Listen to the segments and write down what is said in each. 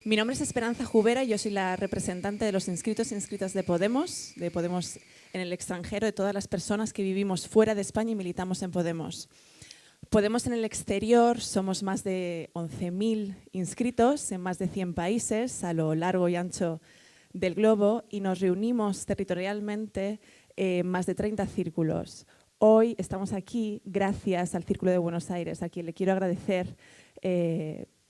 Mi nombre es Esperanza Jubera y yo soy la representante de los inscritos e inscritas de Podemos en el extranjero, de todas las personas que vivimos fuera de España y militamos en Podemos. Podemos en el exterior somos más de 11.000 inscritos en más de 100 países a lo largo y ancho del globo y nos reunimos territorialmente en más de 30 círculos. Hoy estamos aquí gracias al Círculo de Buenos Aires, a quien le quiero agradecer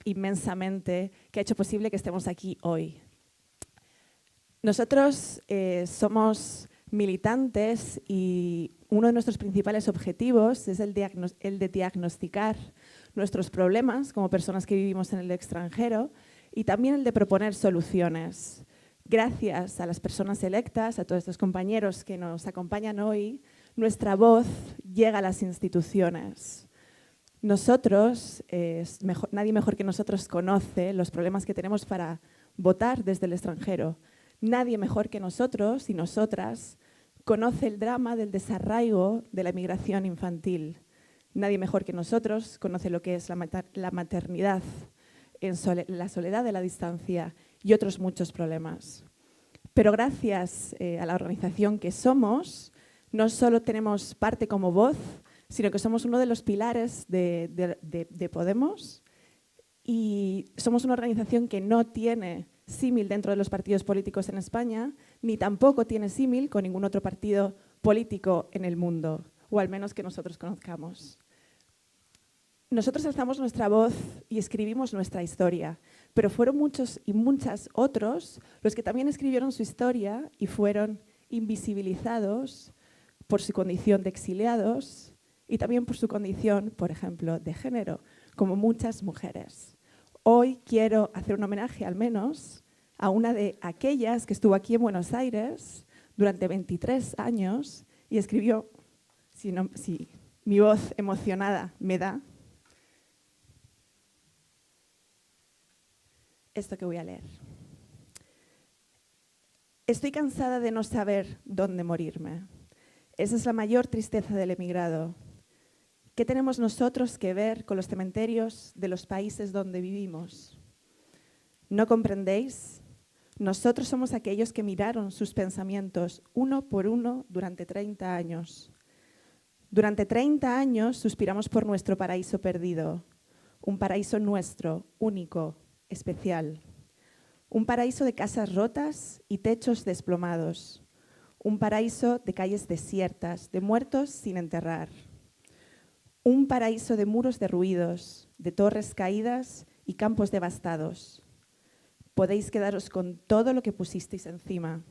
inmensamente que ha hecho posible que estemos aquí hoy. Nosotros somos militantes y uno de nuestros principales objetivos es el de diagnosticar nuestros problemas como personas que vivimos en el extranjero y también el de proponer soluciones. Gracias a las personas electas, a todos estos compañeros que nos acompañan hoy, nuestra voz llega a las instituciones. Nosotros, nadie mejor que nosotros conoce los problemas que tenemos para votar desde el extranjero. Nadie mejor que nosotros y nosotras conoce el drama del desarraigo de la emigración infantil. Nadie mejor que nosotros conoce lo que es la maternidad, la soledad de la distancia y otros muchos problemas. Pero gracias a la organización que somos, no solo tenemos parte como voz, sino que somos uno de los pilares de Podemos y somos una organización que no tiene símil dentro de los partidos políticos en España, ni tampoco tiene símil con ningún otro partido político en el mundo, o al menos que nosotros conozcamos. Nosotros alzamos nuestra voz y escribimos nuestra historia, pero fueron muchos y muchas otros los que también escribieron su historia y fueron invisibilizados por su condición de exiliados y también por su condición, por ejemplo, de género, como muchas mujeres. Hoy quiero hacer un homenaje, al menos, a una de aquellas que estuvo aquí en Buenos Aires durante 23 años y escribió, si mi voz emocionada me da, esto que voy a leer. Estoy cansada de no saber dónde morirme. Esa es la mayor tristeza del emigrado. ¿Qué tenemos nosotros que ver con los cementerios de los países donde vivimos? ¿No comprendéis? Nosotros somos aquellos que miraron sus pensamientos uno por uno durante 30 años. Durante 30 años suspiramos por nuestro paraíso perdido, un paraíso nuestro, único, especial. Un paraíso de casas rotas y techos desplomados. Un paraíso de calles desiertas, de muertos sin enterrar. Un paraíso de muros derruidos, de torres caídas y campos devastados. Podéis quedaros con todo lo que pusisteis encima.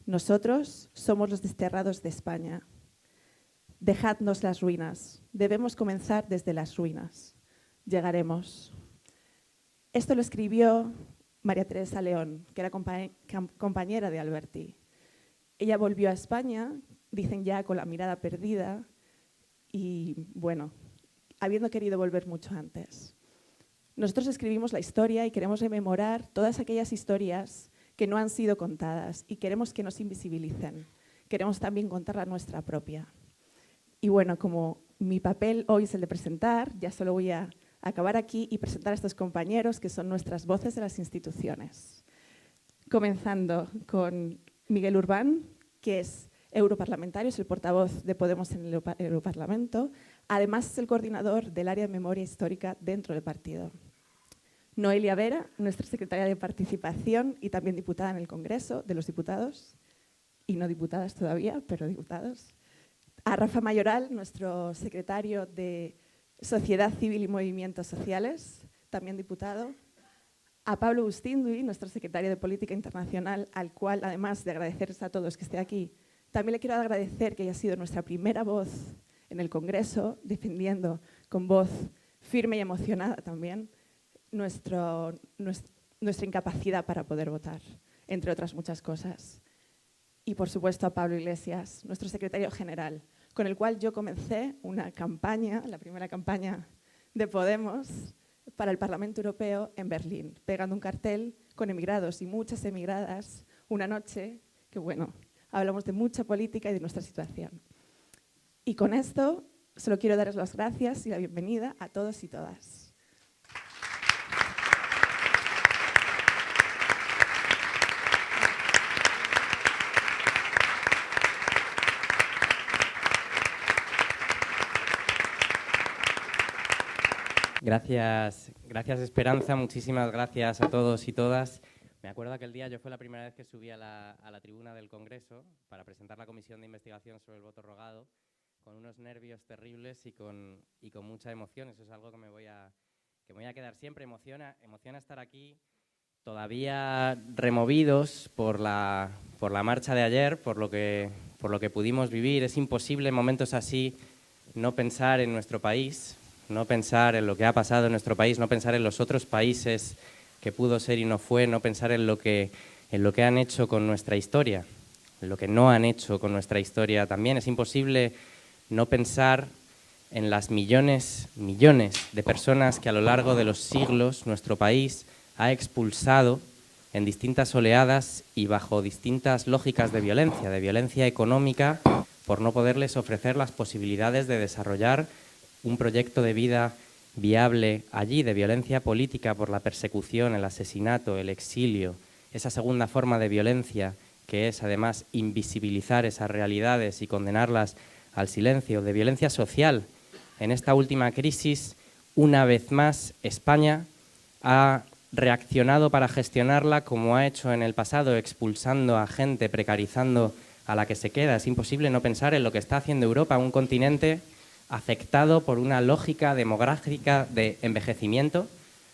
Nosotros somos los desterrados de España. Dejadnos las ruinas. Debemos comenzar desde las ruinas. Llegaremos. Esto lo escribió María Teresa León, que era compañera de Alberti. Ella volvió a España, dicen ya con la mirada perdida, y bueno, habiendo querido volver mucho antes. Nosotros escribimos la historia y queremos rememorar todas aquellas historias que no han sido contadas y queremos que nos invisibilicen. Queremos también contar la nuestra propia. Y bueno, como mi papel hoy es el de presentar, ya solo voy a acabar aquí y presentar a estos compañeros que son nuestras voces de las instituciones. Comenzando con Miguel Urbán, que es europarlamentario, es el portavoz de Podemos en el Europarlamento. Además, es el coordinador del área de memoria histórica dentro del partido. Noelia Vera, nuestra secretaria de Participación y también diputada en el Congreso de los Diputados, y no diputadas todavía, pero diputados. A Rafa Mayoral, nuestro secretario de Sociedad Civil y Movimientos Sociales, también diputado. A Pablo Bustinduy, nuestro secretario de Política Internacional, al cual, además de agradecerles a todos que esté aquí, también le quiero agradecer que haya sido nuestra primera voz en el Congreso, defendiendo con voz firme y emocionada también nuestra incapacidad para poder votar, entre otras muchas cosas. Y, por supuesto, a Pablo Iglesias, nuestro secretario general, con el cual yo comencé una campaña, la primera campaña de Podemos, para el Parlamento Europeo en Berlín, pegando un cartel con emigrados y muchas emigradas, una noche que, bueno, hablamos de mucha política y de nuestra situación. Y con esto solo quiero daros las gracias y la bienvenida a todos y todas. Gracias Esperanza, muchísimas gracias a todos y todas. Me acuerdo aquel día, yo fue la primera vez que subí a la tribuna del Congreso para presentar la comisión de investigación sobre el voto rogado, con unos nervios terribles y con mucha emoción. Eso es algo que me voy a quedar siempre. Emociona estar aquí, todavía removidos por la marcha de ayer, por lo que pudimos vivir. Es imposible en momentos así no pensar en nuestro país, no pensar en lo que ha pasado en nuestro país, no pensar en los otros países que pudo ser y no fue, no pensar en lo que han hecho con nuestra historia, en lo que no han hecho con nuestra historia también. Es imposible no pensar en las millones de personas que a lo largo de los siglos nuestro país ha expulsado en distintas oleadas y bajo distintas lógicas de violencia económica, por no poderles ofrecer las posibilidades de desarrollar un proyecto de vida viable allí, de violencia política por la persecución, el asesinato, el exilio, esa segunda forma de violencia que es además invisibilizar esas realidades y condenarlas al silencio, de violencia social. En esta última crisis, una vez más, España ha reaccionado para gestionarla como ha hecho en el pasado, expulsando a gente, precarizando a la que se queda. Es imposible no pensar en lo que está haciendo Europa, un continente afectado por una lógica demográfica de envejecimiento.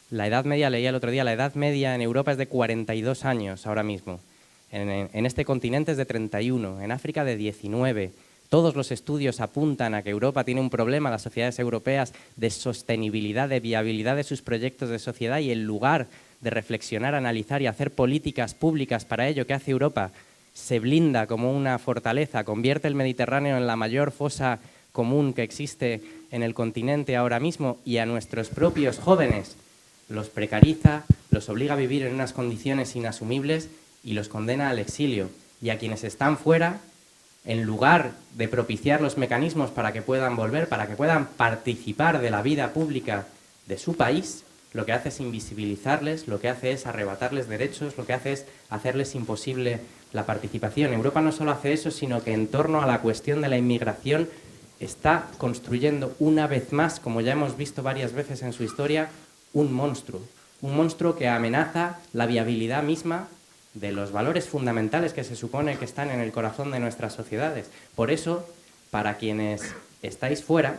La edad media, leía el otro día, la edad media en Europa es de 42 años ahora mismo. En este continente es de 31, en África de 19. Todos los estudios apuntan a que Europa tiene un problema, las sociedades europeas, de sostenibilidad, de viabilidad de sus proyectos de sociedad, y en lugar de reflexionar, analizar y hacer políticas públicas para ello, ¿qué hace Europa? Se blinda como una fortaleza, convierte el Mediterráneo en la mayor fosa común que existe en el continente ahora mismo, y a nuestros propios jóvenes los precariza, los obliga a vivir en unas condiciones inasumibles y los condena al exilio. Y a quienes están fuera, en lugar de propiciar los mecanismos para que puedan volver, para que puedan participar de la vida pública de su país, lo que hace es invisibilizarles, lo que hace es arrebatarles derechos, lo que hace es hacerles imposible la participación. Europa no solo hace eso, sino que en torno a la cuestión de la inmigración está construyendo una vez más, como ya hemos visto varias veces en su historia, un monstruo que amenaza la viabilidad misma de los valores fundamentales que se supone que están en el corazón de nuestras sociedades. Por eso, para quienes estáis fuera,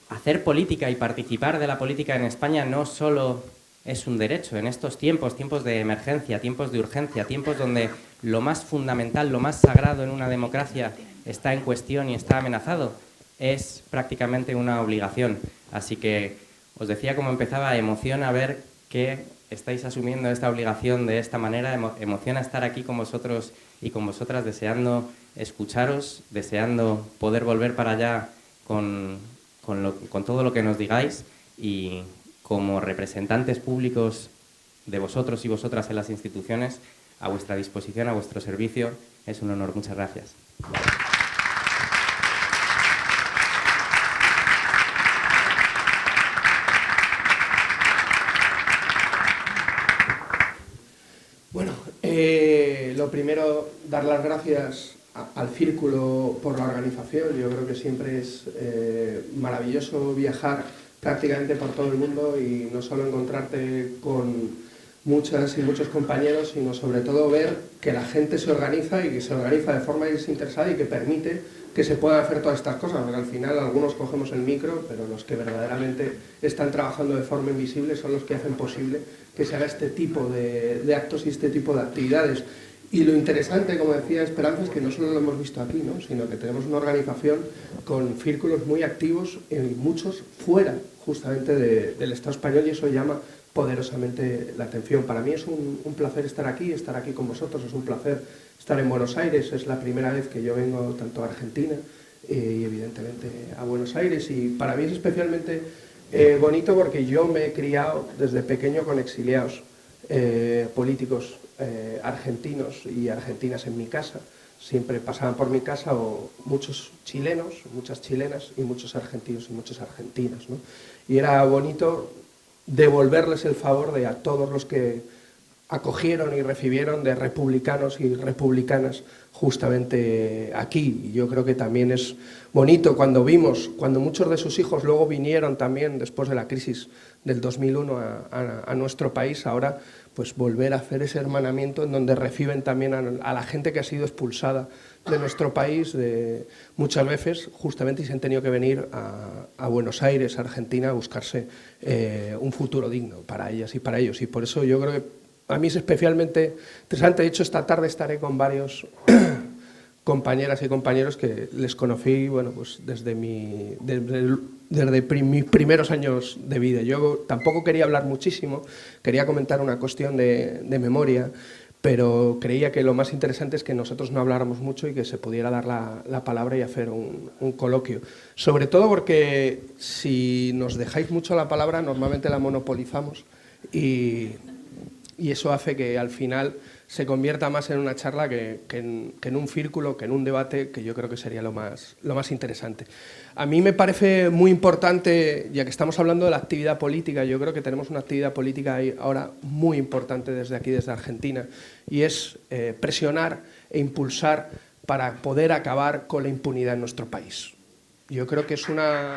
hacer política y participar de la política en España no solo es un derecho. En estos tiempos de emergencia, tiempos de urgencia, tiempos donde lo más fundamental, lo más sagrado en una democracia está en cuestión y está amenazado, es prácticamente una obligación. Así que os decía, como empezaba, emociona ver que estáis asumiendo esta obligación de esta manera, emociona estar aquí con vosotros y con vosotras, deseando escucharos, deseando poder volver para allá con todo lo que nos digáis, y como representantes públicos de vosotros y vosotras en las instituciones, a vuestra disposición, a vuestro servicio. Es un honor. Muchas gracias. Bueno, lo primero, dar las gracias al Círculo por la organización. Yo creo que siempre es maravilloso viajar prácticamente por todo el mundo y no solo encontrarte con muchas y muchos compañeros, sino sobre todo ver que la gente se organiza y que se organiza de forma desinteresada y que permite que se puedan hacer todas estas cosas, porque al final algunos cogemos el micro, pero los que verdaderamente están trabajando de forma invisible son los que hacen posible que se haga este tipo de actos y este tipo de actividades. Y lo interesante, como decía Esperanza, es que no solo lo hemos visto aquí, ¿no?, sino que tenemos una organización con círculos muy activos y muchos fuera justamente del Estado español, y eso llama poderosamente la atención. Para mí es un placer estar aquí con vosotros, es un placer estar en Buenos Aires. Es la primera vez que yo vengo tanto a Argentina y evidentemente a Buenos Aires, y para mí es especialmente bonito porque yo me he criado desde pequeño con exiliados políticos argentinos y argentinas en mi casa. Siempre pasaban por mi casa muchos chilenos, muchas chilenas y muchos argentinos y muchas argentinas, ¿no? Y era bonito devolverles el favor de a todos los que acogieron y recibieron de republicanos y republicanas justamente aquí. Y yo creo que también es bonito cuando muchos de sus hijos luego vinieron también después de la crisis del 2001 a nuestro país, ahora pues volver a hacer ese hermanamiento en donde reciben también a la gente que ha sido expulsada de nuestro país muchas veces justamente y se han tenido que venir a Buenos Aires, Argentina, a buscarse un futuro digno para ellas y para ellos. Y por eso yo creo que a mí es especialmente interesante. De hecho, esta tarde estaré con varios compañeras y compañeros que les conocí, bueno, pues desde mis primeros años de vida. Yo tampoco quería hablar muchísimo, quería comentar una cuestión de memoria, pero creía que lo más interesante es que nosotros no habláramos mucho y que se pudiera dar la palabra y hacer un coloquio. Sobre todo porque si nos dejáis mucho la palabra, normalmente la monopolizamos y eso hace que al final se convierta más en una charla que en un círculo, que en un debate, que yo creo que sería lo más interesante. A mí me parece muy importante, ya que estamos hablando de la actividad política, yo creo que tenemos una actividad política ahí ahora muy importante desde aquí, desde Argentina, y es presionar e impulsar para poder acabar con la impunidad en nuestro país. Yo creo que es una...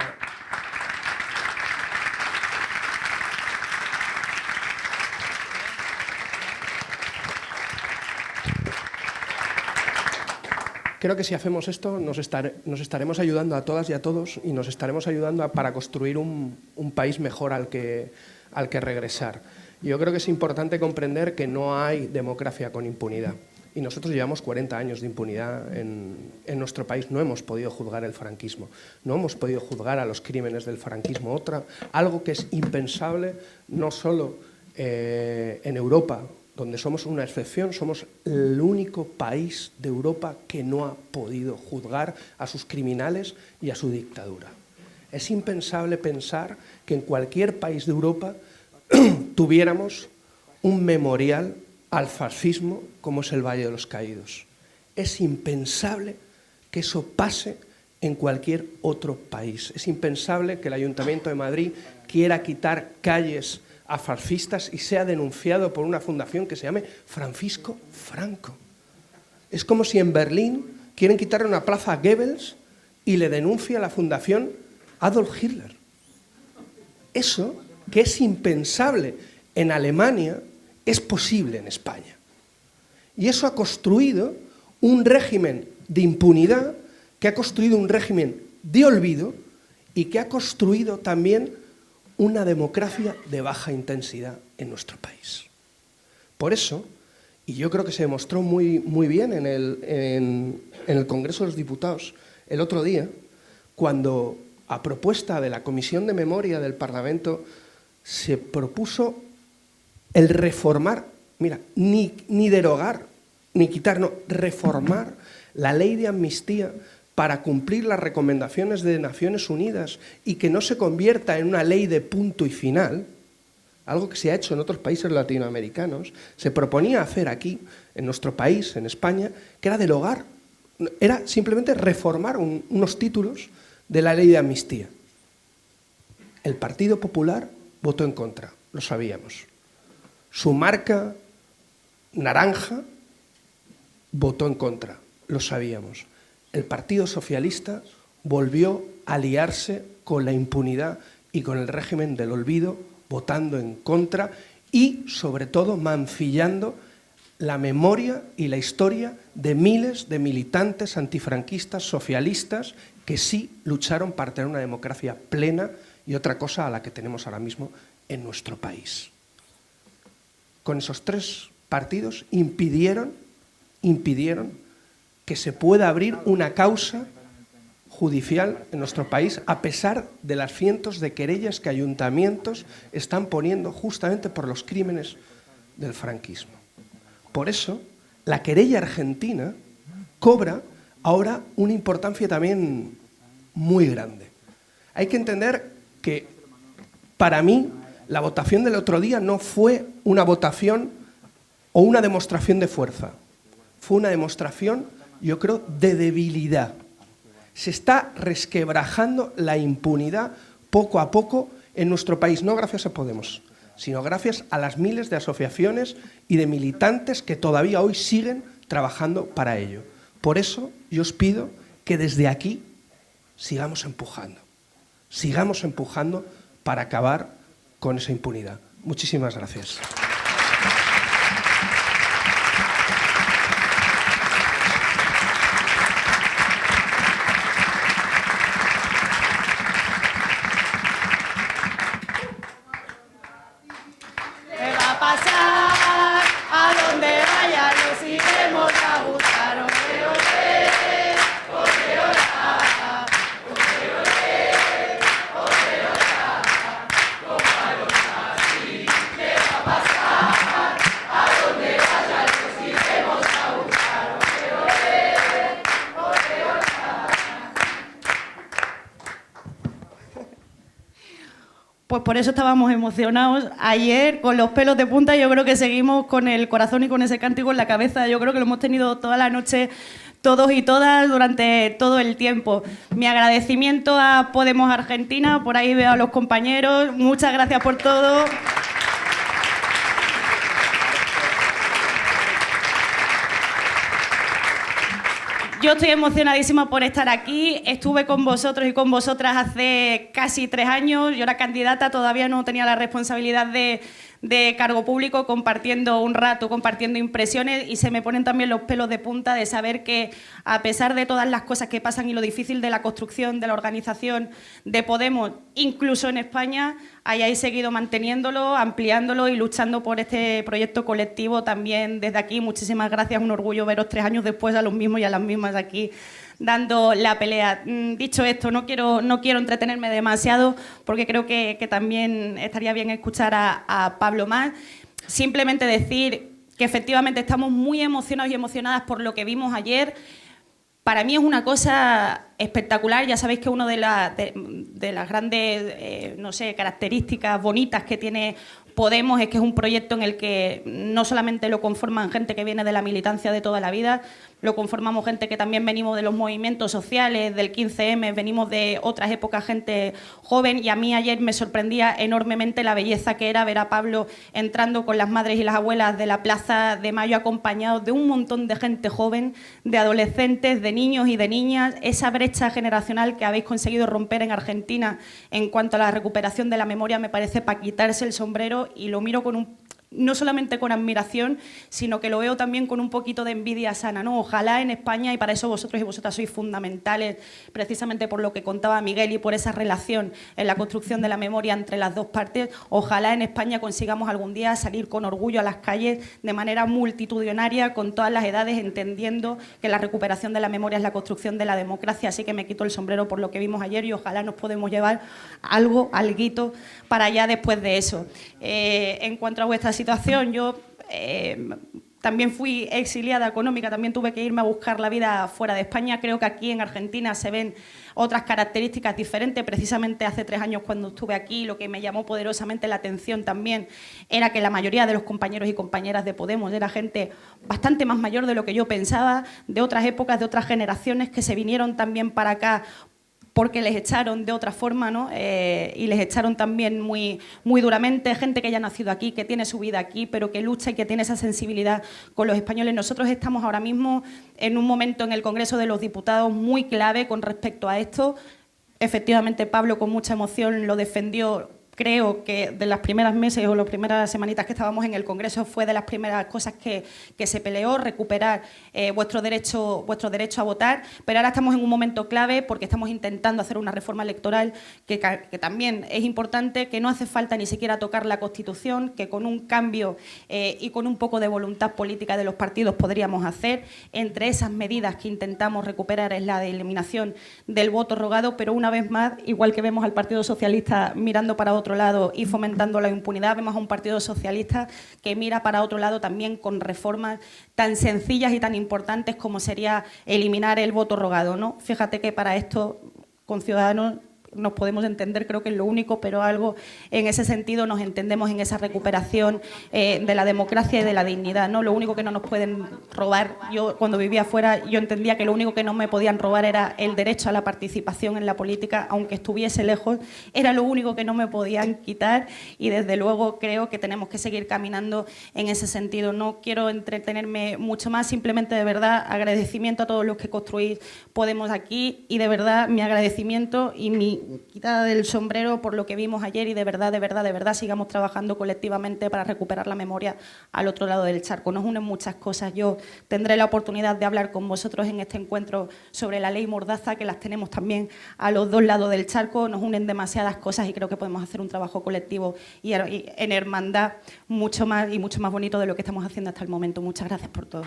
Creo que si hacemos esto nos estaremos ayudando a todas y a todos y nos estaremos ayudando para construir un país mejor al que regresar. Yo creo que es importante comprender que no hay democracia con impunidad. Y nosotros llevamos 40 años de impunidad en nuestro país. No hemos podido juzgar el franquismo, no hemos podido juzgar a los crímenes del franquismo. Algo que es impensable no solo en Europa, donde somos una excepción, somos el único país de Europa que no ha podido juzgar a sus criminales y a su dictadura. Es impensable pensar que en cualquier país de Europa tuviéramos un memorial al fascismo como es el Valle de los Caídos. Es impensable que eso pase en cualquier otro país. Es impensable que el Ayuntamiento de Madrid quiera quitar calles a fascistas y sea denunciado por una fundación que se llame Francisco Franco. Es como si en Berlín quieren quitarle una plaza a Goebbels y le denuncia la fundación Adolf Hitler. Eso, que es impensable en Alemania, es posible en España. Y eso ha construido un régimen de impunidad, que ha construido un régimen de olvido y que ha construido también una democracia de baja intensidad en nuestro país. Por eso, y yo creo que se demostró muy bien en el Congreso de los Diputados el otro día, cuando a propuesta de la Comisión de Memoria del Parlamento se propuso el reformar, mira, ni derogar, ni quitar, no, reformar la ley de amnistía para cumplir las recomendaciones de Naciones Unidas y que no se convierta en una ley de punto y final, algo que se ha hecho en otros países latinoamericanos, se proponía hacer aquí, en nuestro país, en España, que era derogar, era simplemente reformar unos títulos de la ley de amnistía. El Partido Popular votó en contra, lo sabíamos. Su marca naranja votó en contra, lo sabíamos. El Partido Socialista volvió a aliarse con la impunidad y con el régimen del olvido, votando en contra y, sobre todo, mancillando la memoria y la historia de miles de militantes antifranquistas, socialistas, que sí lucharon para tener una democracia plena y otra cosa a la que tenemos ahora mismo en nuestro país. Con esos tres partidos impidieron que se pueda abrir una causa judicial en nuestro país, a pesar de las cientos de querellas que ayuntamientos están poniendo justamente por los crímenes del franquismo. Por eso, la querella argentina cobra ahora una importancia también muy grande. Hay que entender que, para mí, la votación del otro día no fue una votación o una demostración de fuerza. Fue una demostración, yo creo, de debilidad. Se está resquebrajando la impunidad poco a poco en nuestro país, no gracias a Podemos, sino gracias a las miles de asociaciones y de militantes que todavía hoy siguen trabajando para ello. Por eso yo os pido que desde aquí sigamos empujando para acabar con esa impunidad. Muchísimas gracias. ¿Qué va a pasar? A donde vaya nos iremos a buscar. Ole, ole, ole, ola, ole, ole, ole, ola, como a los así. ¿Qué va a pasar? A donde vaya nos iremos a buscar. Ole, ole, ole, ola. Pues por eso estábamos emocionados ayer, con los pelos de punta. Yo creo que seguimos con el corazón y con ese cántico en la cabeza. Yo creo que lo hemos tenido toda la noche, todos y todas, durante todo el tiempo. Mi agradecimiento a Podemos Argentina, por ahí veo a los compañeros. Muchas gracias por todo. Yo estoy emocionadísima por estar aquí. Estuve con vosotros y con vosotras hace casi 3 años. Yo era candidata, todavía no tenía la responsabilidad de cargo público, compartiendo un rato, compartiendo impresiones, y se me ponen también los pelos de punta de saber que, a pesar de todas las cosas que pasan y lo difícil de la construcción, de la organización de Podemos, incluso en España, hayáis seguido manteniéndolo, ampliándolo y luchando por este proyecto colectivo también desde aquí. Muchísimas gracias, un orgullo veros 3 años después a los mismos y a las mismas aquí dando la pelea. Dicho esto, no quiero entretenerme demasiado, porque creo que también estaría bien escuchar a Pablo más. Simplemente decir que efectivamente estamos muy emocionados y emocionadas por lo que vimos ayer. Para mí es una cosa espectacular. Ya sabéis que una de las grandes no sé, características bonitas que tiene Podemos es que es un proyecto en el que no solamente lo conforman gente que viene de la militancia de toda la vida, lo conformamos gente que también venimos de los movimientos sociales, del 15M, venimos de otras épocas, gente joven, y a mí ayer me sorprendía enormemente la belleza que era ver a Pablo entrando con las madres y las abuelas de la Plaza de Mayo, acompañados de un montón de gente joven, de adolescentes, de niños y de niñas. Esa brecha generacional que habéis conseguido romper en Argentina en cuanto a la recuperación de la memoria me parece para quitarse el sombrero, y lo miro no solamente con admiración, sino que lo veo también con un poquito de envidia sana, ¿no? Ojalá en España, y para eso vosotros y vosotras sois fundamentales, precisamente por lo que contaba Miguel y por esa relación en la construcción de la memoria entre las dos partes, ojalá en España consigamos algún día salir con orgullo a las calles de manera multitudinaria, con todas las edades, entendiendo que la recuperación de la memoria es la construcción de la democracia. Así que me quito el sombrero por lo que vimos ayer, y ojalá nos podemos llevar alguito para allá después de eso. En cuanto a vuestra situación, yo también fui exiliada económica, también tuve que irme a buscar la vida fuera de España. Creo que aquí en Argentina se ven otras características diferentes. Precisamente hace 3 años, cuando estuve aquí, lo que me llamó poderosamente la atención también era que la mayoría de los compañeros y compañeras de Podemos era gente bastante más mayor de lo que yo pensaba, de otras épocas, de otras generaciones, que se vinieron también para acá porque les echaron de otra forma, ¿no? Y les echaron también muy, muy duramente. Gente que ya ha nacido aquí, que tiene su vida aquí, pero que lucha y que tiene esa sensibilidad con los españoles. Nosotros estamos ahora mismo en un momento en el Congreso de los Diputados muy clave con respecto a esto. Efectivamente, Pablo con mucha emoción lo defendió. Creo que de las primeras meses o las primeras semanitas que estábamos en el Congreso fue de las primeras cosas que se peleó, recuperar vuestro derecho a votar. Pero ahora estamos en un momento clave porque estamos intentando hacer una reforma electoral que también es importante, que no hace falta ni siquiera tocar la Constitución, que con un cambio y con un poco de voluntad política de los partidos podríamos hacer. Entre esas medidas que intentamos recuperar es la de eliminación del voto rogado, pero una vez más, igual que vemos al Partido Socialista mirando para otro lado y fomentando la impunidad, vemos a un Partido Socialista que mira para otro lado también con reformas tan sencillas y tan importantes como sería eliminar el voto rogado, ¿no? Fíjate que para esto, con Ciudadanos, nos podemos entender, creo que es lo único, pero algo en ese sentido nos entendemos en esa recuperación de la democracia y de la dignidad, ¿no? Lo único que no nos pueden robar, yo cuando vivía afuera yo entendía que lo único que no me podían robar era el derecho a la participación en la política, aunque estuviese lejos, era lo único que no me podían quitar y desde luego creo que tenemos que seguir caminando en ese sentido. No quiero entretenerme mucho más, simplemente de verdad agradecimiento a todos los que construís Podemos aquí y de verdad mi agradecimiento y mi quitada del sombrero por lo que vimos ayer y de verdad sigamos trabajando colectivamente para recuperar la memoria al otro lado del charco. Nos unen muchas cosas. Yo tendré la oportunidad de hablar con vosotros en este encuentro sobre la ley Mordaza, que las tenemos también a los dos lados del charco. Nos unen demasiadas cosas y creo que podemos hacer un trabajo colectivo y en hermandad mucho más bonito de lo que estamos haciendo hasta el momento. Muchas gracias por todo.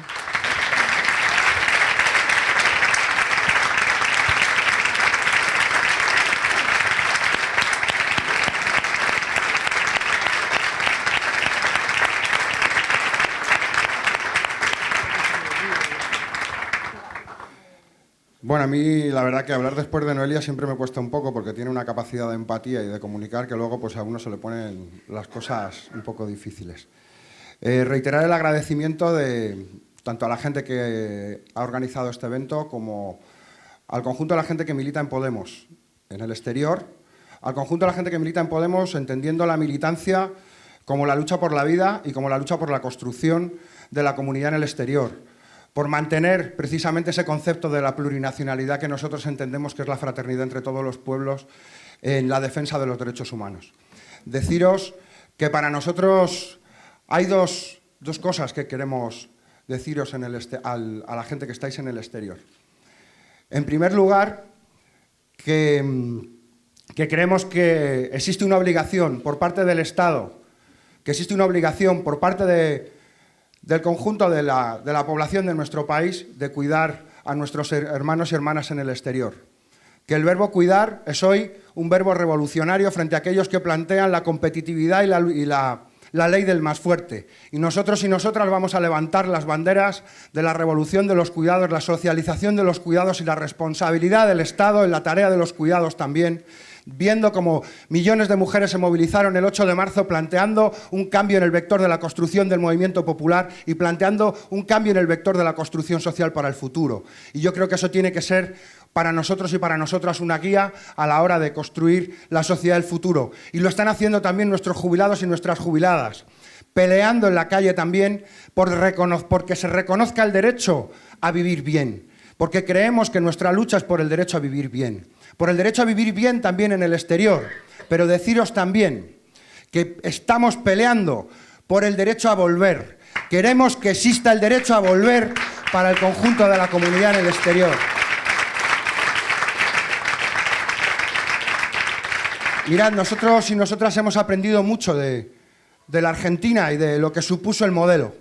Bueno, a mí la verdad que hablar después de Noelia siempre me cuesta un poco porque tiene una capacidad de empatía y de comunicar que luego pues a uno se le ponen las cosas un poco difíciles. Reiterar el agradecimiento de tanto a la gente que ha organizado este evento como al conjunto de la gente que milita en Podemos en el exterior, al conjunto de la gente que milita en Podemos entendiendo la militancia como la lucha por la vida y como la lucha por la construcción de la comunidad en el exterior, por mantener precisamente ese concepto de la plurinacionalidad que nosotros entendemos que es la fraternidad entre todos los pueblos en la defensa de los derechos humanos. Deciros que para nosotros hay dos cosas que queremos deciros a la gente que estáis en el exterior. En primer lugar, que creemos que existe una obligación por parte del Estado, que existe una obligación por parte del conjunto de la población de nuestro país de cuidar a nuestros hermanos y hermanas en el exterior. Que el verbo cuidar es hoy un verbo revolucionario frente a aquellos que plantean la competitividad y la ley del más fuerte. Y nosotros y nosotras vamos a levantar las banderas de la revolución de los cuidados, la socialización de los cuidados y la responsabilidad del Estado en la tarea de los cuidados también, viendo cómo millones de mujeres se movilizaron el 8 de marzo planteando un cambio en el vector de la construcción del movimiento popular y planteando un cambio en el vector de la construcción social para el futuro. Y yo creo que eso tiene que ser para nosotros y para nosotras una guía a la hora de construir la sociedad del futuro. Y lo están haciendo también nuestros jubilados y nuestras jubiladas, peleando en la calle también porque se reconozca el derecho a vivir bien, porque creemos que nuestra lucha es por el derecho a vivir bien. Por el derecho a vivir bien también en el exterior, pero deciros también que estamos peleando por el derecho a volver. Queremos que exista el derecho a volver para el conjunto de la comunidad en el exterior. Mirad, nosotros y nosotras hemos aprendido mucho de la Argentina y de lo que supuso el modelo.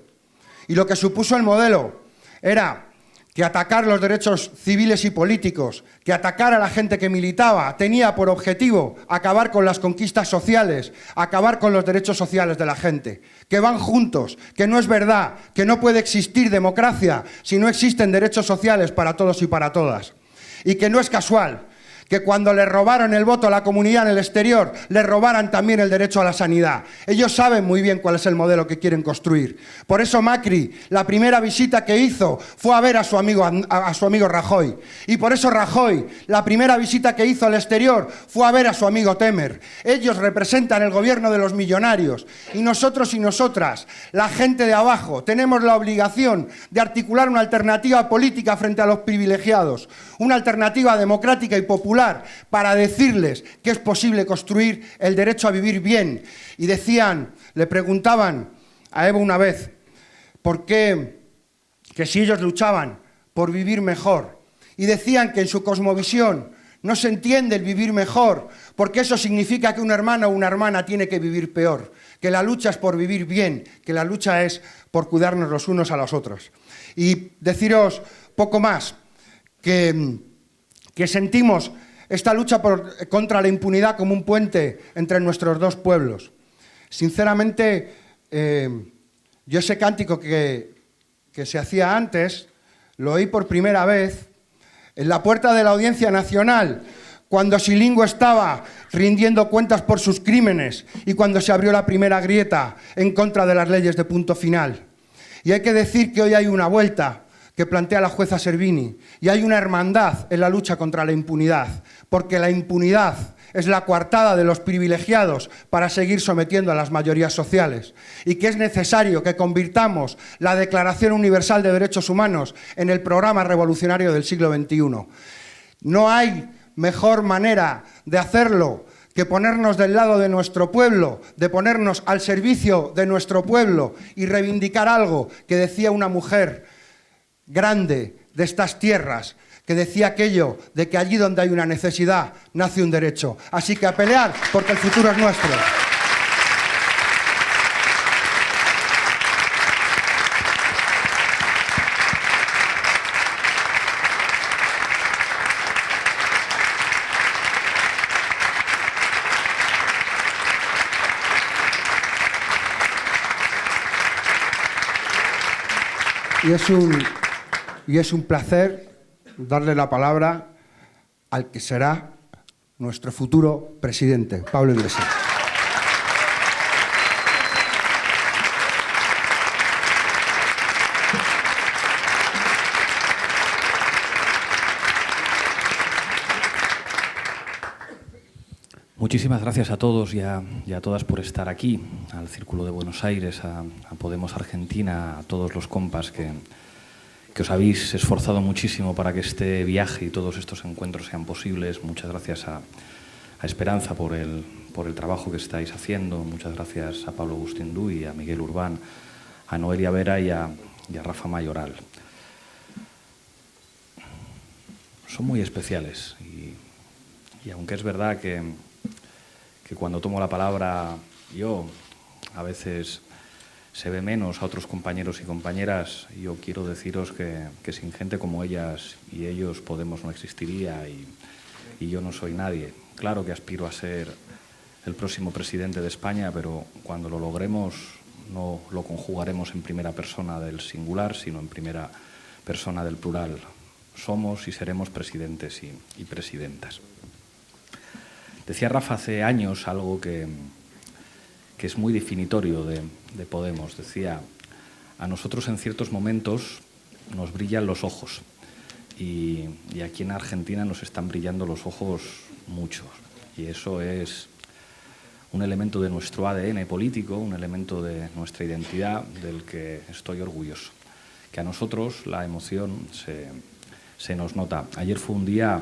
Y lo que supuso el modelo era que atacar los derechos civiles y políticos, que atacar a la gente que militaba, tenía por objetivo acabar con las conquistas sociales, acabar con los derechos sociales de la gente, que van juntos, que no es verdad, que no puede existir democracia si no existen derechos sociales para todos y para todas. Y que no es casual que cuando le robaron el voto a la comunidad en el exterior, le robaran también el derecho a la sanidad. Ellos saben muy bien cuál es el modelo que quieren construir. Por eso Macri, la primera visita que hizo fue a ver a su amigo Rajoy. Y por eso Rajoy, la primera visita que hizo al exterior fue a ver a su amigo Temer. Ellos representan el gobierno de los millonarios. Y nosotros y nosotras, la gente de abajo, tenemos la obligación de articular una alternativa política frente a los privilegiados. Una alternativa democrática y popular para decirles que es posible construir el derecho a vivir bien. Y decían, le preguntaban a Evo una vez, ¿por qué? Que si ellos luchaban por vivir mejor. Y decían que en su cosmovisión no se entiende el vivir mejor, porque eso significa que un hermano o una hermana tiene que vivir peor, que la lucha es por vivir bien, que la lucha es por cuidarnos los unos a los otros. Y deciros poco más, que sentimos esta lucha contra la impunidad como un puente entre nuestros dos pueblos. Sinceramente, yo ese cántico que se hacía antes, lo oí por primera vez en la puerta de la Audiencia Nacional, cuando Scilingo estaba rindiendo cuentas por sus crímenes y cuando se abrió la primera grieta en contra de las leyes de punto final. Y hay que decir que hoy hay una vuelta que plantea la jueza Servini y hay una hermandad en la lucha contra la impunidad, porque la impunidad es la coartada de los privilegiados para seguir sometiendo a las mayorías sociales, y que es necesario que convirtamos la Declaración Universal de Derechos Humanos en el programa revolucionario del siglo XXI. No hay mejor manera de hacerlo que ponernos del lado de nuestro pueblo, de ponernos al servicio de nuestro pueblo y reivindicar algo que decía una mujer grande de estas tierras, que decía aquello de que allí donde hay una necesidad nace un derecho. Así que a pelear porque el futuro es nuestro. Y es un placer darle la palabra al que será nuestro futuro presidente, Pablo Iglesias. Muchísimas gracias a todos y a todas por estar aquí, al Círculo de Buenos Aires, a Podemos Argentina, a todos los compas que os habéis esforzado muchísimo para que este viaje y todos estos encuentros sean posibles. Muchas gracias a Esperanza por el trabajo que estáis haciendo. Muchas gracias a Pablo Agustín Duy, a Miguel Urbán, a Noelia Vera y a Rafa Mayoral. Son muy especiales y aunque es verdad que cuando tomo la palabra yo a veces se ve menos a otros compañeros y compañeras, yo quiero deciros que sin gente como ellas y ellos Podemos no existiría y yo no soy nadie. Claro que aspiro a ser el próximo presidente de España, pero cuando lo logremos no lo conjugaremos en primera persona del singular, sino en primera persona del plural. Somos y seremos presidentes y presidentas. Decía Rafa hace años algo que es muy definitorio de Podemos. Decía, a nosotros en ciertos momentos nos brillan los ojos y aquí en Argentina nos están brillando los ojos mucho. Y eso es un elemento de nuestro ADN político, un elemento de nuestra identidad del que estoy orgulloso. Que a nosotros la emoción se nos nota. Ayer fue un día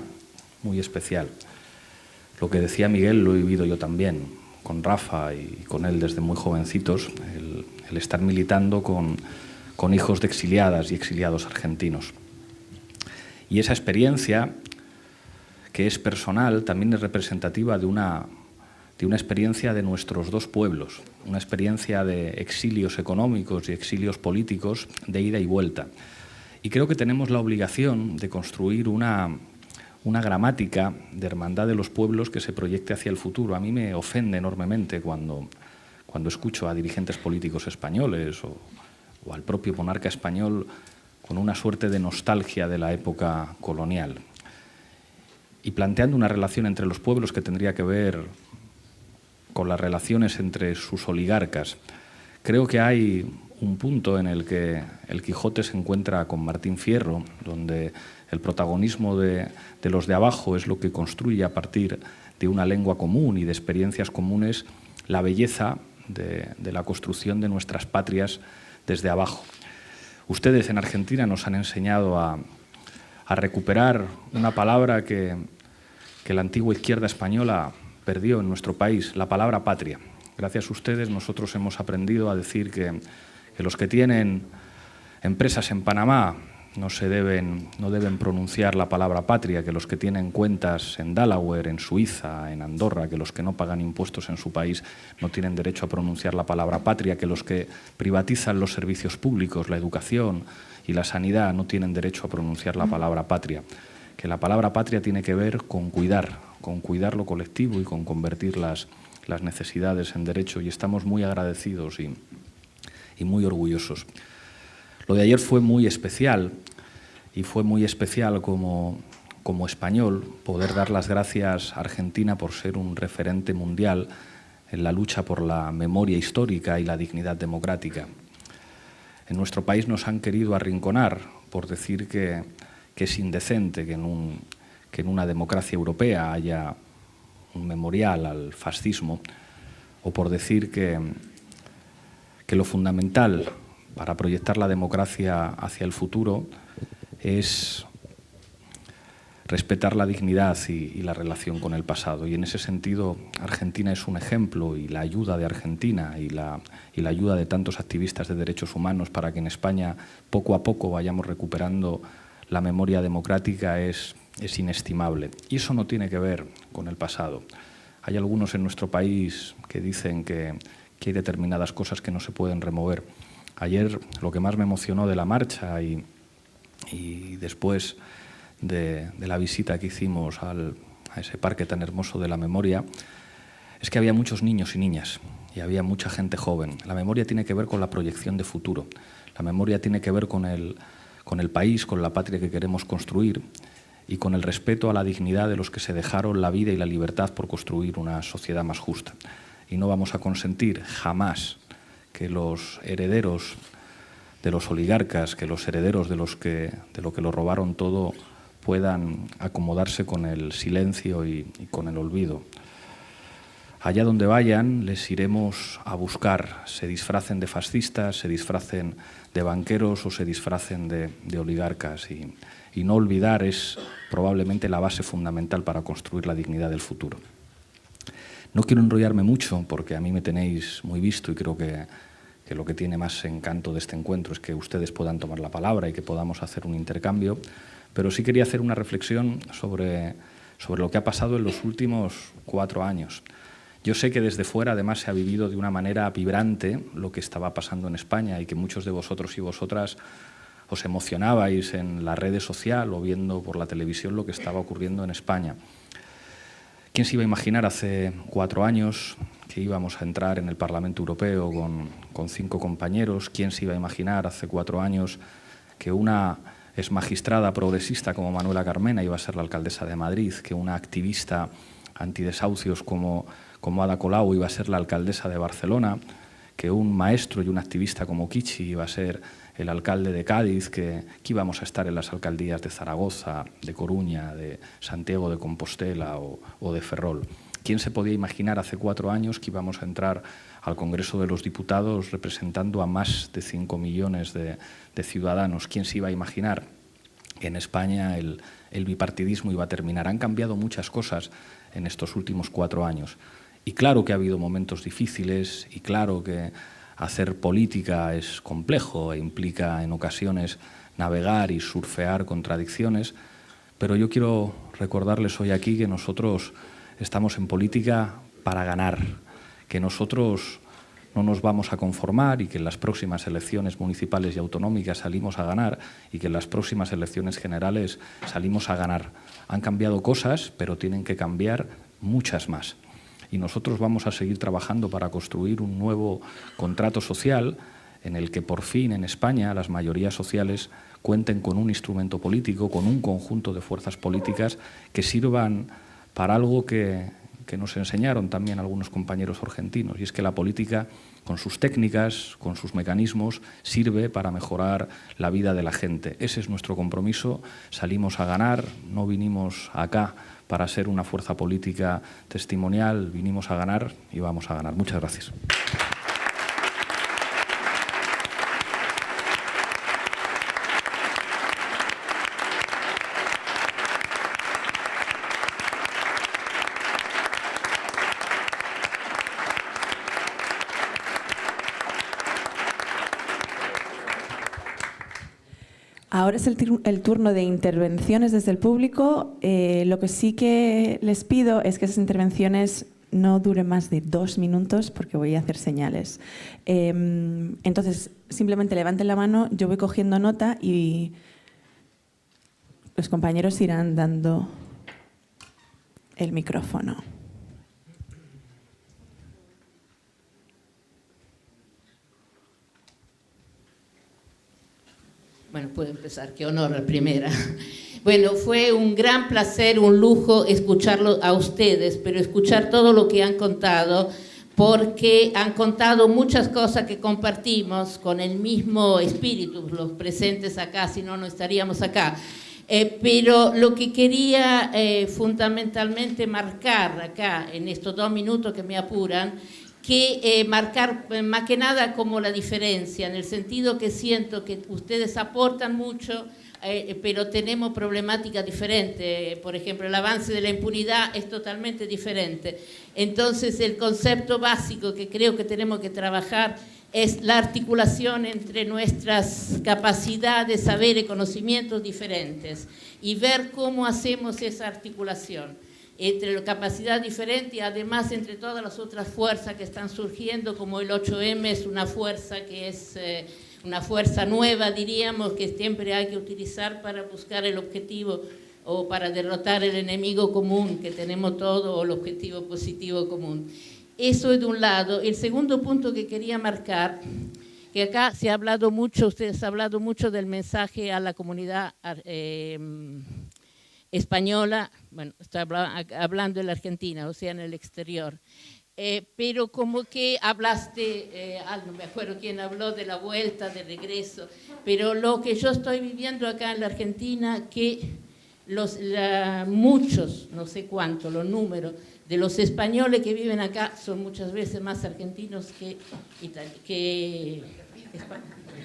muy especial. Lo que decía Miguel lo he vivido yo también, con Rafa y con él desde muy jovencitos, el estar militando con hijos de exiliadas y exiliados argentinos. Y esa experiencia, que es personal, también es representativa de una experiencia de nuestros dos pueblos, una experiencia de exilios económicos y exilios políticos de ida y vuelta. Y creo que tenemos la obligación de construir una gramática de hermandad de los pueblos que se proyecte hacia el futuro. A mí me ofende enormemente cuando escucho a dirigentes políticos españoles o al propio monarca español con una suerte de nostalgia de la época colonial y planteando una relación entre los pueblos que tendría que ver con las relaciones entre sus oligarcas. Creo que hay un punto en el que el Quijote se encuentra con Martín Fierro, donde el protagonismo de los de abajo es lo que construye a partir de una lengua común y de experiencias comunes la belleza de la construcción de nuestras patrias desde abajo. Ustedes en Argentina nos han enseñado a recuperar una palabra que la antigua izquierda española perdió en nuestro país, la palabra patria. Gracias a ustedes nosotros hemos aprendido a decir que los que tienen empresas en Panamá no deben pronunciar la palabra patria, que los que tienen cuentas en Delaware, en Suiza, en Andorra, que los que no pagan impuestos en su país no tienen derecho a pronunciar la palabra patria, que los que privatizan los servicios públicos, la educación y la sanidad no tienen derecho a pronunciar la palabra patria, que la palabra patria tiene que ver con cuidar lo colectivo y con convertir las necesidades en derecho, y estamos muy agradecidos y muy orgullosos. Lo de ayer fue muy especial, y fue muy especial como como español, poder dar las gracias a Argentina por ser un referente mundial en la lucha por la memoria histórica y la dignidad democrática. En nuestro país nos han querido arrinconar por decir que es indecente que en una democracia europea haya un memorial al fascismo, o por decir que lo fundamental para proyectar la democracia hacia el futuro es respetar la dignidad y la relación con el pasado. Y en ese sentido, Argentina es un ejemplo, y la ayuda de Argentina y la ayuda de tantos activistas de derechos humanos para que en España poco a poco vayamos recuperando la memoria democrática es inestimable. Y eso no tiene que ver con el pasado. Hay algunos en nuestro país que dicen que hay determinadas cosas que no se pueden remover. Ayer lo que más me emocionó de la marcha y después de la visita que hicimos a ese parque tan hermoso de la memoria es que había muchos niños y niñas y había mucha gente joven. La memoria tiene que ver con la proyección de futuro. La memoria tiene que ver con el país, con la patria que queremos construir y con el respeto a la dignidad de los que se dejaron la vida y la libertad por construir una sociedad más justa. Y no vamos a consentir jamás que los herederos de los oligarcas, que los herederos de lo que lo robaron todo, puedan acomodarse con el silencio y con el olvido. Allá donde vayan, les iremos a buscar, se disfracen de fascistas, se disfracen de banqueros o se disfracen de oligarcas. Y no olvidar es probablemente la base fundamental para construir la dignidad del futuro. No quiero enrollarme mucho porque a mí me tenéis muy visto y creo que lo que tiene más encanto de este encuentro es que ustedes puedan tomar la palabra y que podamos hacer un intercambio. Pero sí quería hacer una reflexión sobre lo que ha pasado en los últimos 4 años. Yo sé que desde fuera además se ha vivido de una manera vibrante lo que estaba pasando en España y que muchos de vosotros y vosotras os emocionabais en las redes sociales o viendo por la televisión lo que estaba ocurriendo en España. ¿Quién se iba a imaginar hace 4 años que íbamos a entrar en el Parlamento Europeo con 5 compañeros? ¿Quién se iba a imaginar hace 4 años que una exmagistrada progresista como Manuela Carmena iba a ser la alcaldesa de Madrid, que una activista antidesahucios como Ada Colau iba a ser la alcaldesa de Barcelona, que un maestro y un activista como Kichi iba a ser el alcalde de Cádiz, que íbamos a estar en las alcaldías de Zaragoza, de Coruña, de Santiago de Compostela o de Ferrol? ¿Quién se podía imaginar hace 4 años que íbamos a entrar al Congreso de los Diputados representando a más de 5 millones de ciudadanos? ¿Quién se iba a imaginar que en España el bipartidismo iba a terminar? Han cambiado muchas cosas en estos últimos 4 años. Y claro que ha habido momentos difíciles y claro que hacer política es complejo e implica en ocasiones navegar y surfear contradicciones, pero yo quiero recordarles hoy aquí que nosotros estamos en política para ganar, que nosotros no nos vamos a conformar y que en las próximas elecciones municipales y autonómicas salimos a ganar y que en las próximas elecciones generales salimos a ganar. Han cambiado cosas, pero tienen que cambiar muchas más. Y nosotros vamos a seguir trabajando para construir un nuevo contrato social en el que por fin en España las mayorías sociales cuenten con un instrumento político, con un conjunto de fuerzas políticas que sirvan para algo que nos enseñaron también algunos compañeros argentinos, y es que la política, con sus técnicas, con sus mecanismos, sirve para mejorar la vida de la gente. Ese es nuestro compromiso. Salimos a ganar, no vinimos acá para ser una fuerza política testimonial, vinimos a ganar y vamos a ganar. Muchas gracias. Ahora es el turno de intervenciones desde el público. Lo que sí que les pido es que esas intervenciones no duren más de 2 minutos porque voy a hacer señales. Entonces, simplemente levanten la mano, yo voy cogiendo nota y los compañeros irán dando el micrófono. Bueno, puedo empezar, qué honor la primera. Bueno, fue un gran placer, un lujo escucharlo a ustedes, pero escuchar todo lo que han contado, porque han contado muchas cosas que compartimos con el mismo espíritu, los presentes acá, si no, no estaríamos acá. Pero lo que quería fundamentalmente marcar acá, en estos 2 minutos que me apuran, que marcar más que nada como la diferencia, en el sentido que siento que ustedes aportan mucho, pero tenemos problemáticas diferentes. Por ejemplo, el avance de la impunidad es totalmente diferente. Entonces, el concepto básico que creo que tenemos que trabajar es la articulación entre nuestras capacidades, saberes, conocimientos diferentes y ver cómo hacemos esa articulación entre la capacidad diferente y además entre todas las otras fuerzas que están surgiendo, como el 8M es una fuerza que es una fuerza nueva, diríamos, que siempre hay que utilizar para buscar el objetivo o para derrotar el enemigo común que tenemos todos, o el objetivo positivo común. Eso es de un lado. El segundo punto que quería marcar, que acá se ha hablado mucho, ustedes han hablado mucho del mensaje a la comunidad española, bueno, estoy hablando de la Argentina, o sea, en el exterior. Pero como que hablaste, no me acuerdo quién habló de la vuelta, de regreso, pero lo que yo estoy viviendo acá en la Argentina, que muchos, no sé cuántos, los números de los españoles que viven acá son muchas veces más argentinos que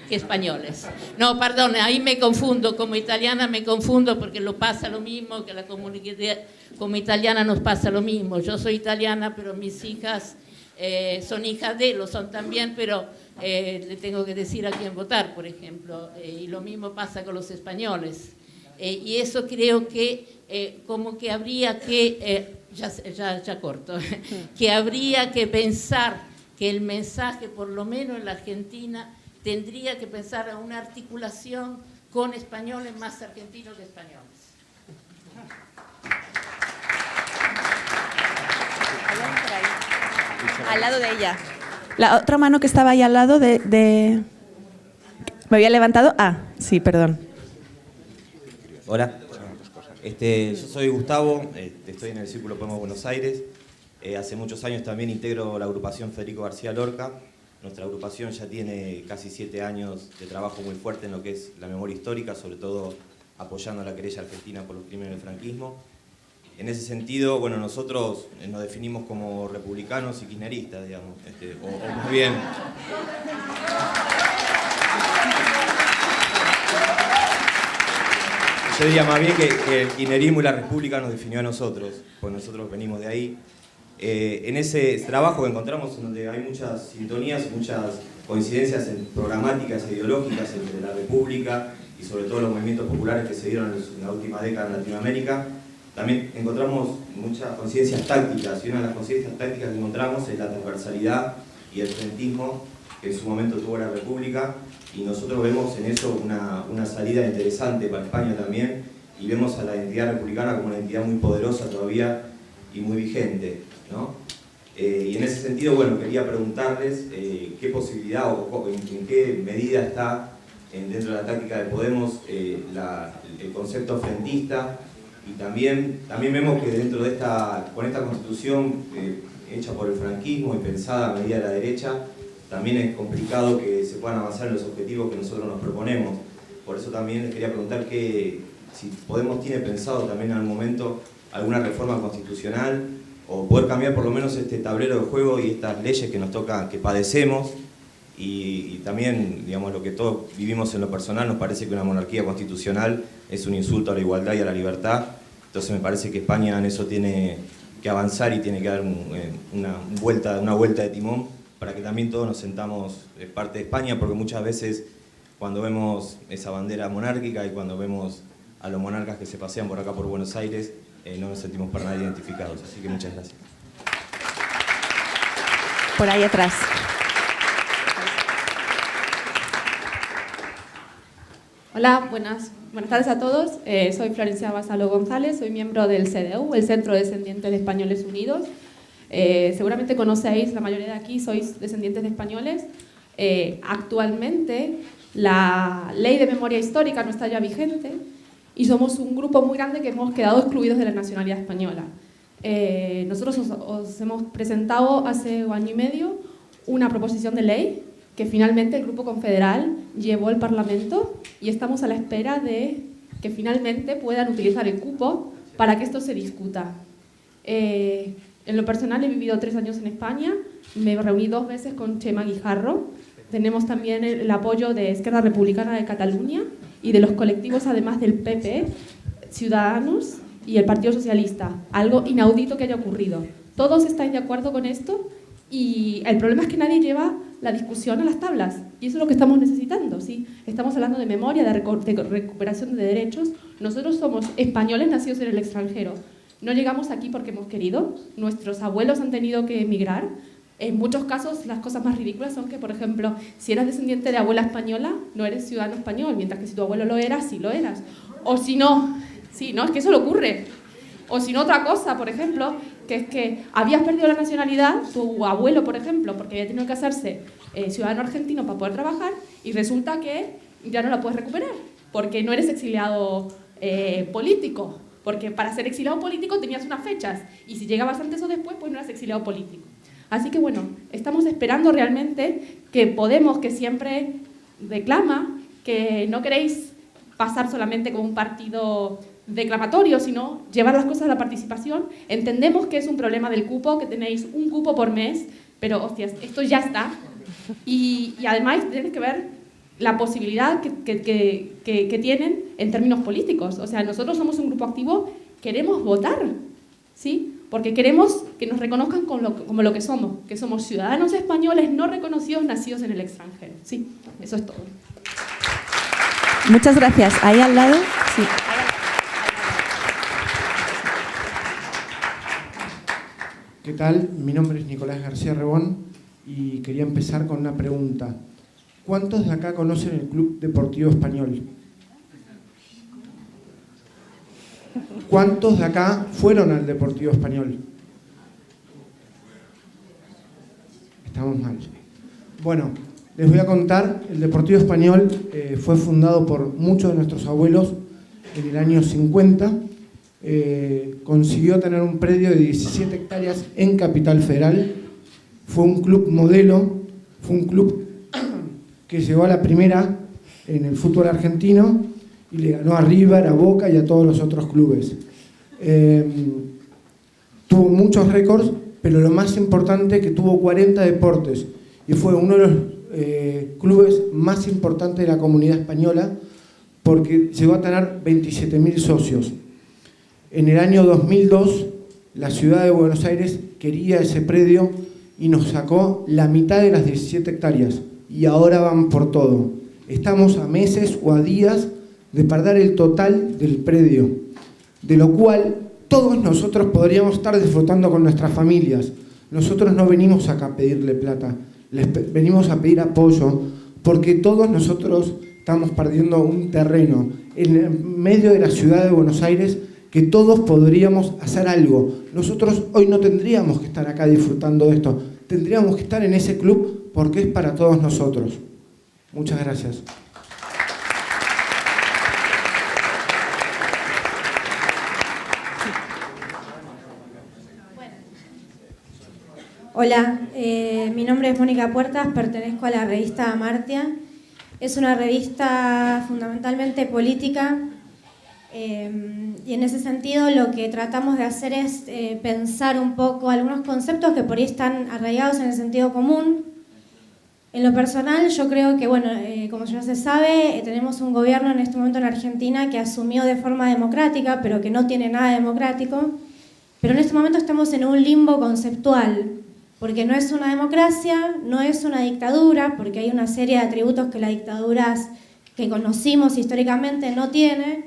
españoles. No, perdón, ahí me confundo, como italiana me confundo porque lo pasa lo mismo, que la comunidad como italiana nos pasa lo mismo. Yo soy italiana, pero mis hijas son hijas de, lo son también, pero le tengo que decir a quién votar, por ejemplo, y lo mismo pasa con los españoles. Y eso creo que como que habría que, ya corto, que habría que pensar que el mensaje, por lo menos en la Argentina, tendría que pensar a una articulación con españoles más argentinos que españoles. Al lado de ella. La otra mano que estaba ahí al lado de... ¿Me había levantado? Ah, sí, perdón. Hola, yo soy Gustavo, estoy en el Círculo Podemos Buenos Aires. Hace muchos años también integro la agrupación Federico García Lorca. Nuestra agrupación ya tiene casi 7 años de trabajo muy fuerte en lo que es la memoria histórica, sobre todo apoyando a la querella argentina por los crímenes del franquismo. En ese sentido, bueno, nosotros nos definimos como republicanos y kirchneristas, digamos, o más bien... Yo diría más bien que el kirchnerismo y la república nos definió a nosotros, pues nosotros venimos de ahí. En ese trabajo que encontramos, en donde hay muchas sintonías, muchas coincidencias programáticas e ideológicas entre la república y sobre todo los movimientos populares que se dieron en la última década en Latinoamérica, también encontramos muchas coincidencias tácticas, y una de las coincidencias tácticas que encontramos es la transversalidad y el frentismo que en su momento tuvo la república, y nosotros vemos en eso una salida interesante para España también, y vemos a la identidad republicana como una entidad muy poderosa todavía y muy vigente, ¿no? Y en ese sentido, bueno, quería preguntarles qué posibilidad o en qué medida está dentro de la táctica de Podemos el concepto frentista, y también vemos que dentro de con esta constitución hecha por el franquismo y pensada a medida de la derecha, también es complicado que se puedan avanzar en los objetivos que nosotros nos proponemos. Por eso también les quería preguntar si Podemos tiene pensado también en algún momento alguna reforma constitucional, o poder cambiar por lo menos este tablero de juego y estas leyes que nos toca, que padecemos, y también, digamos, lo que todos vivimos en lo personal, nos parece que una monarquía constitucional es un insulto a la igualdad y a la libertad. Entonces me parece que España en eso tiene que avanzar y tiene que dar una vuelta de timón para que también todos nos sentamos parte de España, porque muchas veces cuando vemos esa bandera monárquica y cuando vemos a los monarcas que se pasean por acá por Buenos Aires, no nos sentimos para nada identificados. Así que muchas gracias. Por ahí atrás. Hola, buenas tardes a todos. Soy Florencia Basalo González, soy miembro del CDU, el Centro Descendientes de Españoles Unidos. Seguramente conocéis, la mayoría de aquí sois descendientes de españoles. Actualmente la ley de memoria histórica no está ya vigente y somos un grupo muy grande que hemos quedado excluidos de la nacionalidad española. Nosotros os hemos presentado hace un año y medio una proposición de ley que finalmente el Grupo Confederal llevó al Parlamento y estamos a la espera de que finalmente puedan utilizar el cupo para que esto se discuta. En lo personal he vivido 3 años en España, me reuní 2 veces con Chema Guijarro, tenemos también el apoyo de Esquerra Republicana de Cataluña y de los colectivos además del PP, Ciudadanos y el Partido Socialista, algo inaudito que haya ocurrido. Todos estáis de acuerdo con esto y el problema es que nadie lleva la discusión a las tablas y eso es lo que estamos necesitando, ¿sí? Estamos hablando de memoria, de recuperación de derechos. Nosotros somos españoles nacidos en el extranjero. No llegamos aquí porque hemos querido, nuestros abuelos han tenido que emigrar. En muchos casos las cosas más ridículas son que, por ejemplo, si eras descendiente de abuela española, no eres ciudadano español, mientras que si tu abuelo lo era, sí lo eras. O si no, sí, no, es que eso le ocurre. O si no, otra cosa, por ejemplo, que es que habías perdido la nacionalidad, tu abuelo, por ejemplo, porque había tenido que hacerse ciudadano argentino para poder trabajar, y resulta que ya no la puedes recuperar, porque no eres exiliado político, porque para ser exiliado político tenías unas fechas, y si llegabas antes o después, pues no eras exiliado político. Así que bueno, estamos esperando realmente que Podemos, que siempre reclama que no queréis pasar solamente como un partido declamatorio, sino llevar las cosas a la participación. Entendemos que es un problema del cupo, que tenéis un cupo por mes, pero hostias, esto ya está. Y además tenéis que ver la posibilidad que tienen en términos políticos. O sea, nosotros somos un grupo activo, queremos votar, ¿sí? Porque queremos que nos reconozcan como lo que somos ciudadanos españoles no reconocidos nacidos en el extranjero. Sí, eso es todo. Muchas gracias. Ahí al lado. Sí. ¿Qué tal? Mi nombre es Nicolás García Rebón y quería empezar con una pregunta. ¿Cuántos de acá conocen el Club Deportivo Español? ¿Cuántos de acá fueron al Deportivo Español? Estamos mal. Bueno, les voy a contar, el Deportivo Español fue fundado por muchos de nuestros abuelos en el año 50. Consiguió tener un predio de 17 hectáreas en Capital Federal. Fue un club modelo, fue un club que llegó a la primera en el fútbol argentino y le ganó a River, a Boca y a todos los otros clubes. Tuvo muchos récords, pero lo más importante es que tuvo 40 deportes y fue uno de los clubes más importantes de la comunidad española porque llegó a tener 27.000 socios. En el año 2002, la ciudad de Buenos Aires quería ese predio y nos sacó la mitad de las 17 hectáreas y ahora van por todo. Estamos a meses o a días de perder el total del predio, de lo cual todos nosotros podríamos estar disfrutando con nuestras familias. Nosotros no venimos acá a pedirle plata, venimos a pedir apoyo, porque todos nosotros estamos perdiendo un terreno en medio de la ciudad de Buenos Aires que todos podríamos hacer algo. Nosotros hoy no tendríamos que estar acá disfrutando de esto, tendríamos que estar en ese club porque es para todos nosotros. Muchas gracias. Hola, mi nombre es Mónica Puertas, pertenezco a la revista Amartya. Es una revista fundamentalmente política y en ese sentido lo que tratamos de hacer es pensar un poco algunos conceptos que por ahí están arraigados en el sentido común. En lo personal yo creo que, bueno, como ya se sabe, tenemos un gobierno en este momento en Argentina que asumió de forma democrática, pero que no tiene nada democrático. Pero en este momento estamos en un limbo conceptual, porque no es una democracia, no es una dictadura, porque hay una serie de atributos que las dictaduras que conocimos históricamente no tiene,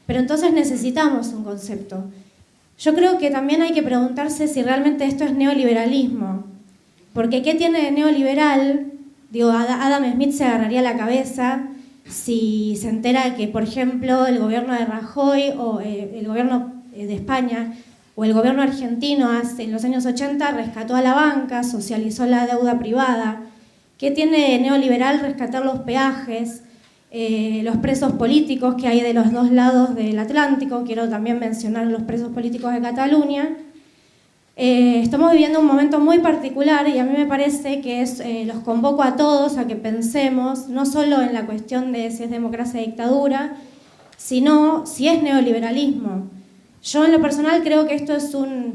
pero entonces necesitamos un concepto. Yo creo que también hay que preguntarse si realmente esto es neoliberalismo, porque ¿qué tiene de neoliberal? Digo, Adam Smith se agarraría la cabeza si se entera que, por ejemplo, el gobierno de Rajoy o el gobierno de España o el gobierno argentino en los años 80 rescató a la banca, socializó la deuda privada. ¿Qué tiene neoliberal rescatar los peajes, los presos políticos que hay de los dos lados del Atlántico? Quiero también mencionar los presos políticos de Cataluña. Estamos viviendo un momento muy particular y a mí me parece que los convoco a todos a que pensemos no solo en la cuestión de si es democracia o dictadura, sino si es neoliberalismo. Yo en lo personal creo que esto es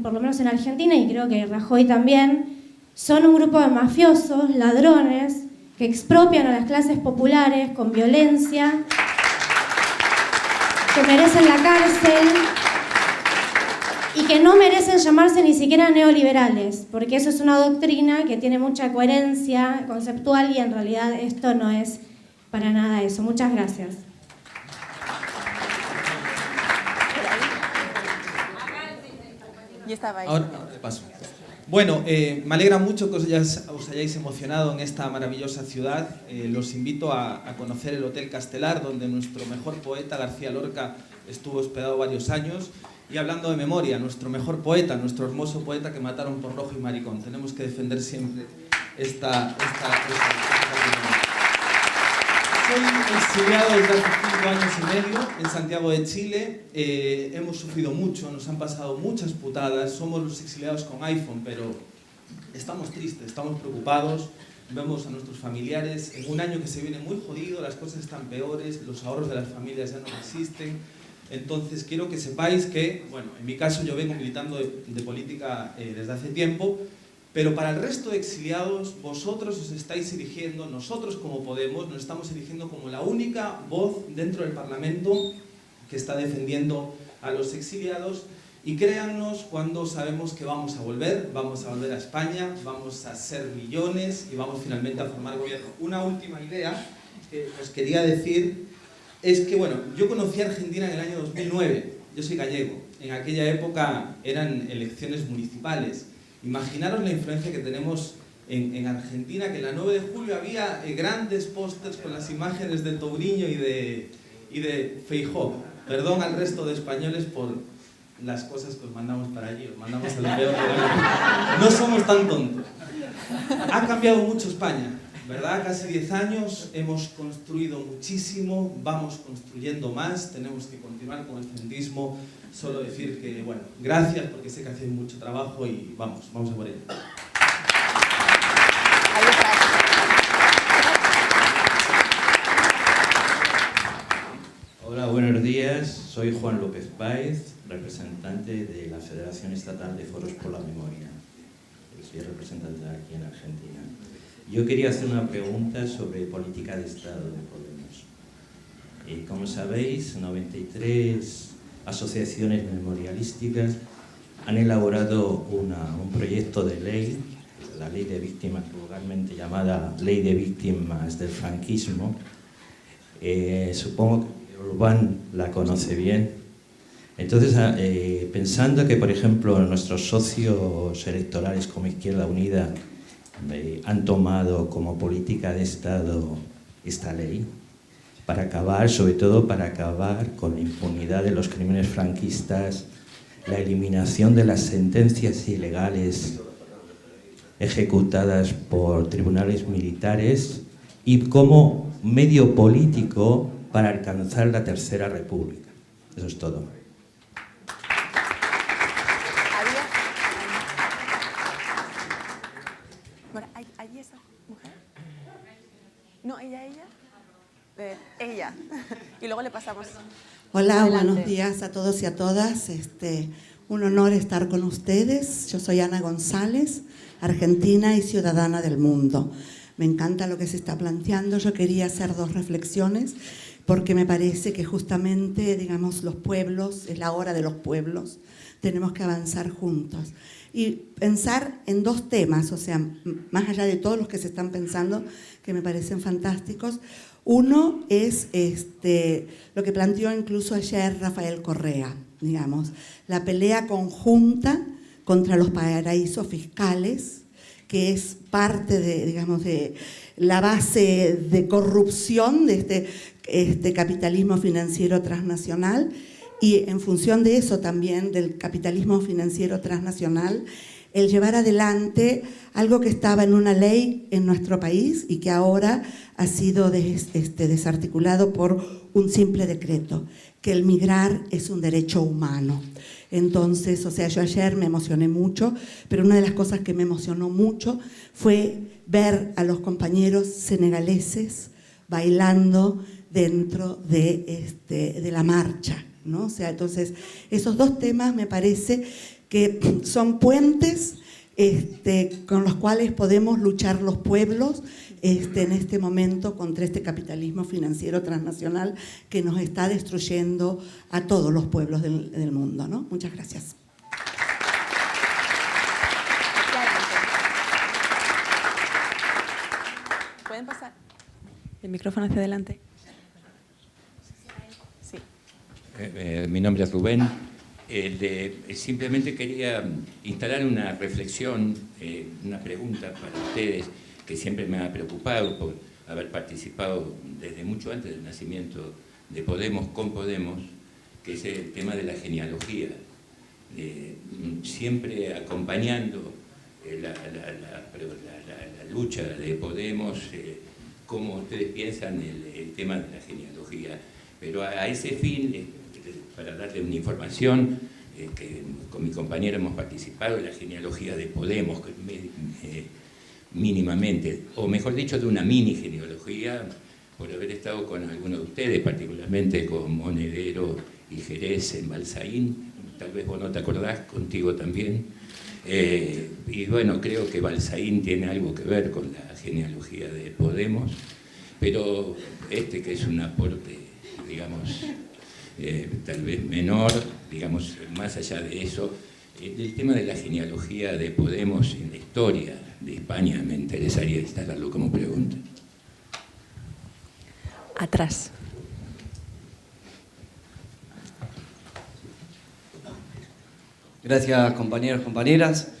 por lo menos en Argentina, y creo que Rajoy también, son un grupo de mafiosos, ladrones, que expropian a las clases populares con violencia, que merecen la cárcel y que no merecen llamarse ni siquiera neoliberales, porque eso es una doctrina que tiene mucha coherencia conceptual y en realidad esto no es para nada eso. Muchas gracias. Y estaba ahí. Ahora paso. Bueno, me alegra mucho que os hayáis emocionado en esta maravillosa ciudad. Los invito a conocer el Hotel Castelar, donde nuestro mejor poeta, García Lorca, estuvo hospedado varios años. Y hablando de memoria, nuestro mejor poeta, nuestro hermoso poeta que mataron por rojo y maricón. Tenemos que defender siempre esta Soy exiliado desde hace 5 años y medio en Santiago de Chile. Hemos sufrido mucho, nos han pasado muchas putadas. Somos los exiliados con iPhone, pero estamos tristes, estamos preocupados. Vemos a nuestros familiares en un año que se viene muy jodido, las cosas están peores, los ahorros de las familias ya no existen. Entonces quiero que sepáis que, bueno, en mi caso yo vengo militando de política desde hace tiempo, pero para el resto de exiliados, vosotros os estáis erigiendo, nosotros como Podemos, nos estamos erigiendo como la única voz dentro del Parlamento que está defendiendo a los exiliados. Y créannos cuando sabemos que vamos a volver a España, vamos a ser millones y vamos finalmente a formar gobierno. Una última idea que os quería decir es que, bueno, yo conocí a Argentina en el año 2009, yo soy gallego, en aquella época eran elecciones municipales. Imaginaros la influencia que tenemos en Argentina, que en la 9 de julio había grandes pósters con las imágenes de Touriño y de Feijóo. Perdón al resto de españoles por las cosas que os mandamos para allí, os mandamos a lo peor. No somos tan tontos. Ha cambiado mucho España, ¿verdad? Casi 10 años, hemos construido muchísimo, vamos construyendo más, tenemos que continuar con el frentismo. Solo decir que, bueno, gracias porque sé que hacéis mucho trabajo y vamos a por ello. Hola, buenos días. Soy Juan López Páez, representante de la Federación Estatal de Foros por la Memoria. Soy representante aquí en Argentina. Yo quería hacer una pregunta sobre política de Estado de Podemos. Como sabéis, 93 asociaciones memorialísticas han elaborado un proyecto de ley, la ley de víctimas, vulgarmente llamada Ley de Víctimas del Franquismo. Supongo que Urbán la conoce bien. Entonces, pensando que, por ejemplo, nuestros socios electorales como Izquierda Unida han tomado como política de Estado esta ley, para acabar, sobre todo para acabar con la impunidad de los crímenes franquistas, la eliminación de las sentencias ilegales ejecutadas por tribunales militares y como medio político para alcanzar la Tercera República. Eso es todo. Bueno, ¿allí esa mujer? No, ella. Ella. Y luego le pasamos. Hola, Adelante. buenos días a todos y a todas. Un honor estar con ustedes. Yo soy Ana González, argentina y ciudadana del mundo. Me encanta lo que se está planteando. Yo quería hacer 2 reflexiones porque me parece que justamente, digamos, los pueblos, es la hora de los pueblos, tenemos que avanzar juntos. Y pensar en 2 temas, o sea, más allá de todos los que se están pensando, que me parecen fantásticos. Uno es lo que planteó incluso ayer Rafael Correa, digamos, la pelea conjunta contra los paraísos fiscales, que es parte de, digamos, de la base de corrupción de este capitalismo financiero transnacional, y en función de eso también, del capitalismo financiero transnacional, el llevar adelante algo que estaba en una ley en nuestro país y que ahora ha sido desarticulado por un simple decreto, que el migrar es un derecho humano. Entonces, o sea, yo ayer me emocioné mucho, pero una de las cosas que me emocionó mucho fue ver a los compañeros senegaleses bailando dentro de la marcha, ¿no? O sea, entonces, esos dos temas me parece que son puentes con los cuales podemos luchar los pueblos en este momento contra este capitalismo financiero transnacional que nos está destruyendo a todos los pueblos del mundo, ¿no? Muchas gracias. ¿Pueden pasar el micrófono hacia adelante? Sí. Mi nombre es Rubén. Simplemente quería instalar una reflexión, una pregunta para ustedes que siempre me ha preocupado por haber participado desde mucho antes del nacimiento de Podemos con Podemos, que es el tema de la genealogía. Siempre acompañando la lucha de Podemos, cómo ustedes piensan el tema de la genealogía. Pero a ese fin, para darle una información, que con mi compañero hemos participado en la genealogía de Podemos, mínimamente, o mejor dicho, de una mini genealogía, por haber estado con algunos de ustedes, particularmente con Monedero y Jerez en Balsaín. Tal vez vos no te acordás, contigo también. Y bueno, creo que Balsaín tiene algo que ver con la genealogía de Podemos, pero que es un aporte, digamos, tal vez menor, digamos, más allá de eso, el tema de la genealogía de Podemos en la historia de España me interesaría instalarlo como pregunta. Atrás. Gracias, compañeros, compañeras.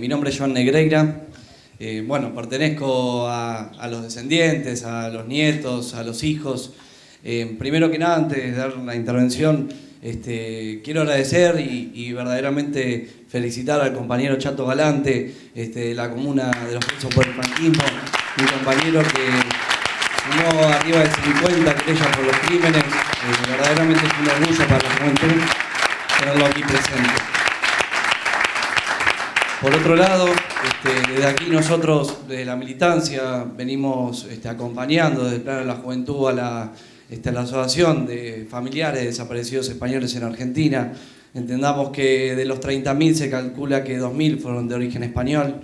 Mi nombre es Joan Negreira. Bueno, pertenezco a los descendientes, a los nietos, a los hijos. Primero que nada, antes de dar la intervención, quiero agradecer y verdaderamente felicitar al compañero Chato Galante, de la comuna de Los Presos por el franquismo, un compañero que sumó arriba de 50 querellas por los crímenes. Verdaderamente es un orgullo para la juventud tenerlo aquí presente. Por otro lado, desde aquí nosotros, desde la militancia, venimos acompañando desde el plano de la juventud a la Asociación de Familiares Desaparecidos Españoles en Argentina. Entendamos que de los 30.000 se calcula que 2.000 fueron de origen español.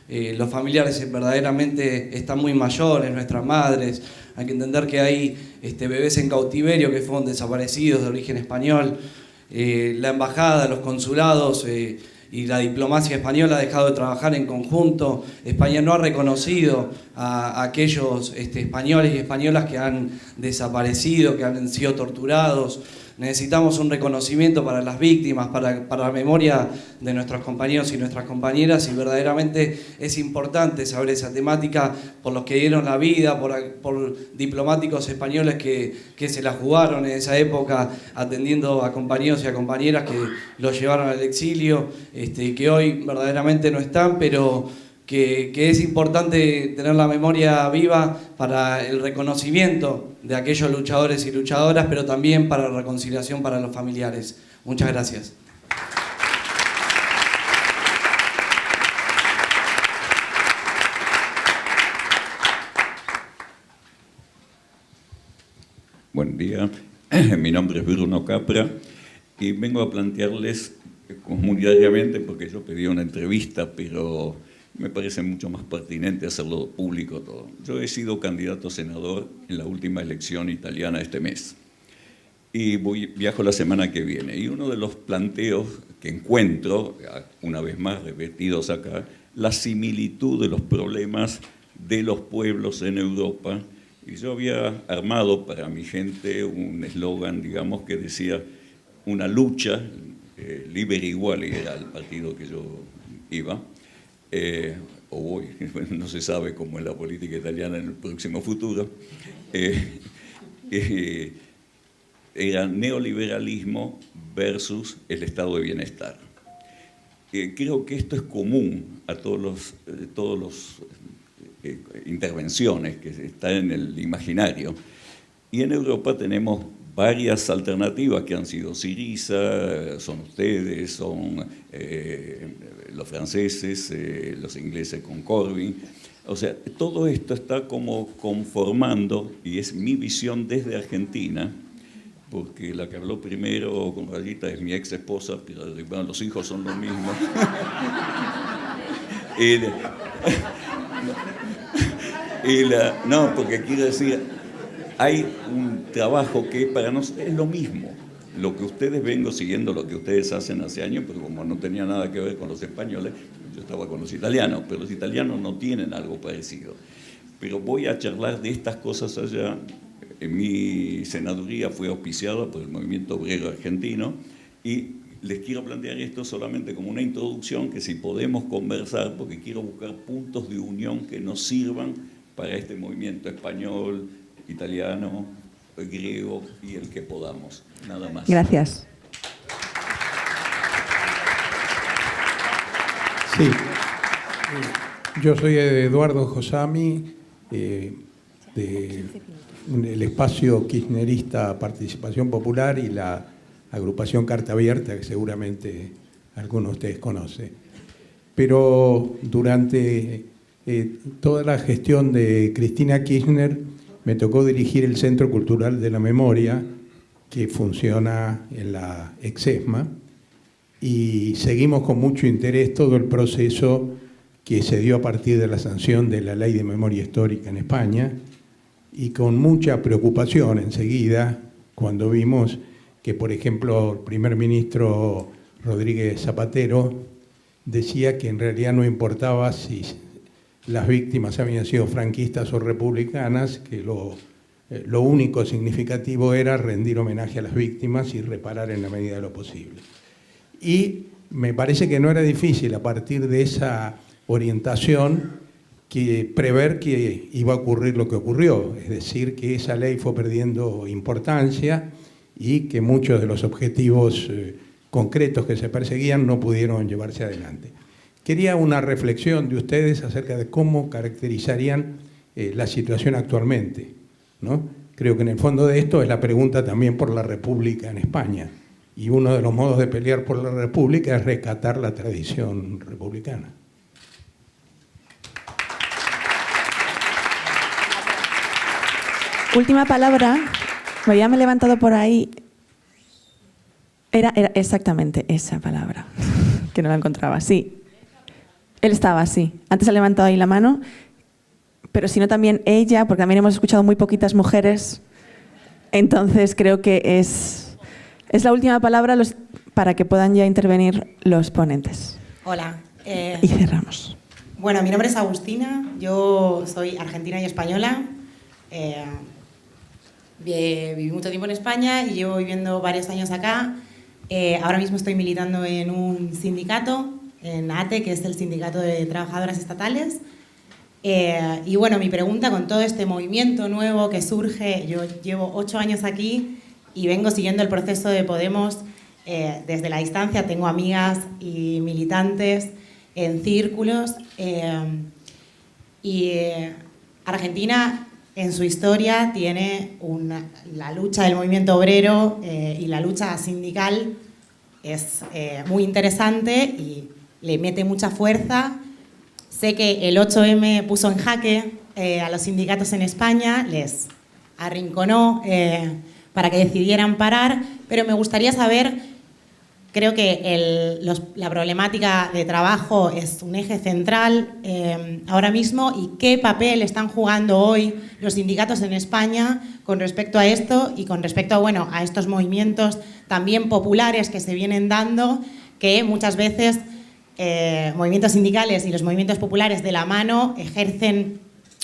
Los familiares verdaderamente están muy mayores, nuestras madres. Hay que entender que hay bebés en cautiverio que fueron desaparecidos de origen español. La embajada, los consulados y la diplomacia española ha dejado de trabajar en conjunto. España no ha reconocido a aquellos españoles y españolas que han desaparecido, que han sido torturados. Necesitamos un reconocimiento para las víctimas, para la memoria de nuestros compañeros y nuestras compañeras, y verdaderamente es importante saber esa temática por los que dieron la vida, por diplomáticos españoles que se la jugaron en esa época atendiendo a compañeros y a compañeras que los llevaron al exilio, que hoy verdaderamente no están, pero que es importante tener la memoria viva para el reconocimiento de aquellos luchadores y luchadoras, pero también para la reconciliación para los familiares. Muchas gracias. Buen día, mi nombre es Bruno Capra y vengo a plantearles comunitariamente, porque yo pedí una entrevista, pero me parece mucho más pertinente hacerlo público todo. Yo he sido candidato a senador en la última elección italiana este mes y viajo la semana que viene. Y uno de los planteos que encuentro, una vez más repetidos acá, la similitud de los problemas de los pueblos en Europa. Y yo había armado para mi gente un eslogan, digamos, que decía una lucha, Liberi Iguali era el partido que yo iba, o voy, no se sabe cómo es la política italiana en el próximo futuro, era neoliberalismo versus el estado de bienestar. creo que esto es común a todos los intervenciones que están en el imaginario. Y en Europa tenemos varias alternativas que han sido Syriza, son ustedes, son los franceses, los ingleses con Corbyn. O sea, todo esto está como conformando, y es mi visión desde Argentina, porque la que habló primero con rayita es mi ex esposa, pero bueno, los hijos son lo mismo. No, porque quiero decir, hay un trabajo que para nosotros es lo mismo. Lo que ustedes vengo siguiendo, lo que ustedes hacen hace años, pero como no tenía nada que ver con los españoles, yo estaba con los italianos, pero los italianos no tienen algo parecido. Pero voy a charlar de estas cosas allá. Mi senaduría fue auspiciada por el Movimiento Obrero Argentino y les quiero plantear esto solamente como una introducción, que si podemos conversar, porque quiero buscar puntos de unión que nos sirvan para este movimiento español, italiano, griego y el que podamos. Nada más. Gracias. Sí. Yo soy Eduardo Josami, del espacio kirchnerista Participación Popular y la agrupación Carta Abierta, que seguramente algunos de ustedes conocen. Pero durante toda la gestión de Cristina Kirchner me tocó dirigir el Centro Cultural de la Memoria, que funciona en la Exesma, y seguimos con mucho interés todo el proceso que se dio a partir de la sanción de la Ley de Memoria Histórica en España, y con mucha preocupación enseguida cuando vimos que, por ejemplo, el primer ministro Rodríguez Zapatero decía que en realidad no importaba si las víctimas habían sido franquistas o republicanas, que lo único significativo era rendir homenaje a las víctimas y reparar en la medida de lo posible. Y me parece que no era difícil, a partir de esa orientación, que prever que iba a ocurrir lo que ocurrió, es decir, que esa ley fue perdiendo importancia y que muchos de los objetivos concretos que se perseguían no pudieron llevarse adelante. Quería una reflexión de ustedes acerca de cómo caracterizarían la situación actualmente, ¿no? Creo que en el fondo de esto es la pregunta también por la República en España, y uno de los modos de pelear por la República es rescatar la tradición republicana. Última palabra, me había levantado por ahí. Era exactamente esa palabra, que no la encontraba. Sí, él estaba así. Antes ha levantado ahí la mano, pero si no también ella, porque también hemos escuchado muy poquitas mujeres. Entonces creo que es la última palabra para que puedan ya intervenir los ponentes. Hola. Y cerramos. Bueno, mi nombre es Agustina, yo soy argentina y española. Viví mucho tiempo en España y llevo viviendo varios años acá. Ahora mismo estoy militando en un sindicato, en ATE, que es el Sindicato de Trabajadoras Estatales. Y bueno, mi pregunta con todo este movimiento nuevo que surge, yo llevo 8 años aquí y vengo siguiendo el proceso de Podemos desde la distancia. Tengo amigas y militantes en círculos. Argentina, en su historia, tiene la lucha del movimiento obrero y la lucha sindical es muy interesante y le mete mucha fuerza. Sé que el 8M puso en jaque a los sindicatos en España, les arrinconó para que decidieran parar, pero me gustaría saber, creo que la problemática de trabajo es un eje central ahora mismo, y qué papel están jugando hoy los sindicatos en España con respecto a esto y con respecto a estos movimientos también populares que se vienen dando, que muchas veces movimientos sindicales y los movimientos populares de la mano ejercen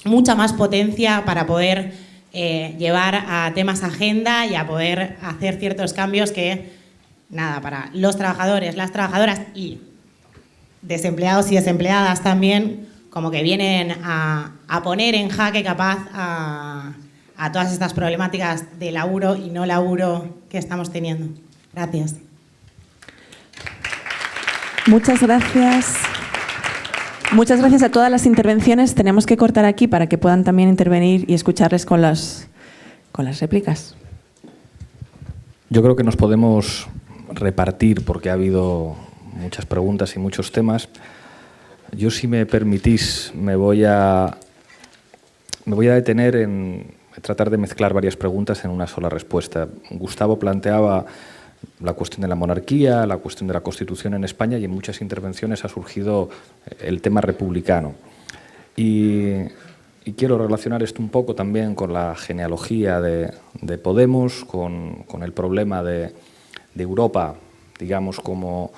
mucha más potencia para poder llevar a temas agenda y a poder hacer ciertos cambios que, nada, para los trabajadores, las trabajadoras y desempleados y desempleadas también, como que vienen a poner en jaque capaz a todas estas problemáticas de laburo y no laburo que estamos teniendo. Gracias. Muchas gracias. Muchas gracias a todas las intervenciones. Tenemos que cortar aquí para que puedan también intervenir y escucharles con las réplicas. Yo creo que nos podemos repartir porque ha habido muchas preguntas y muchos temas. Yo, si me permitís, me voy a detener en tratar de mezclar varias preguntas en una sola respuesta. Gustavo planteaba la cuestión de la monarquía, la cuestión de la Constitución en España, y en muchas intervenciones ha surgido el tema republicano. Y quiero relacionar esto un poco también con la genealogía de Podemos, con el problema de Europa, digamos, como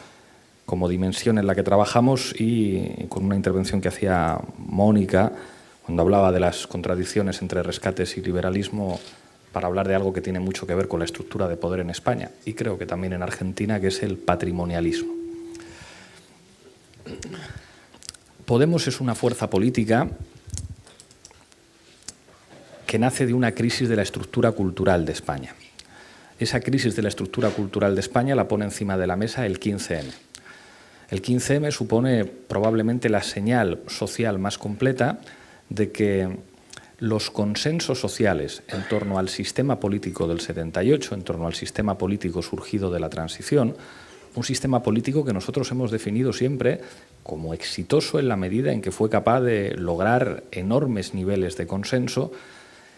dimensión en la que trabajamos, y con una intervención que hacía Mónica cuando hablaba de las contradicciones entre rescates y liberalismo, para hablar de algo que tiene mucho que ver con la estructura de poder en España y creo que también en Argentina, que es el patrimonialismo. Podemos es una fuerza política que nace de una crisis de la estructura cultural de España. Esa crisis de la estructura cultural de España la pone encima de la mesa el 15M. El 15M supone probablemente la señal social más completa de que los consensos sociales en torno al sistema político del 78, en torno al sistema político surgido de la transición, un sistema político que nosotros hemos definido siempre como exitoso en la medida en que fue capaz de lograr enormes niveles de consenso,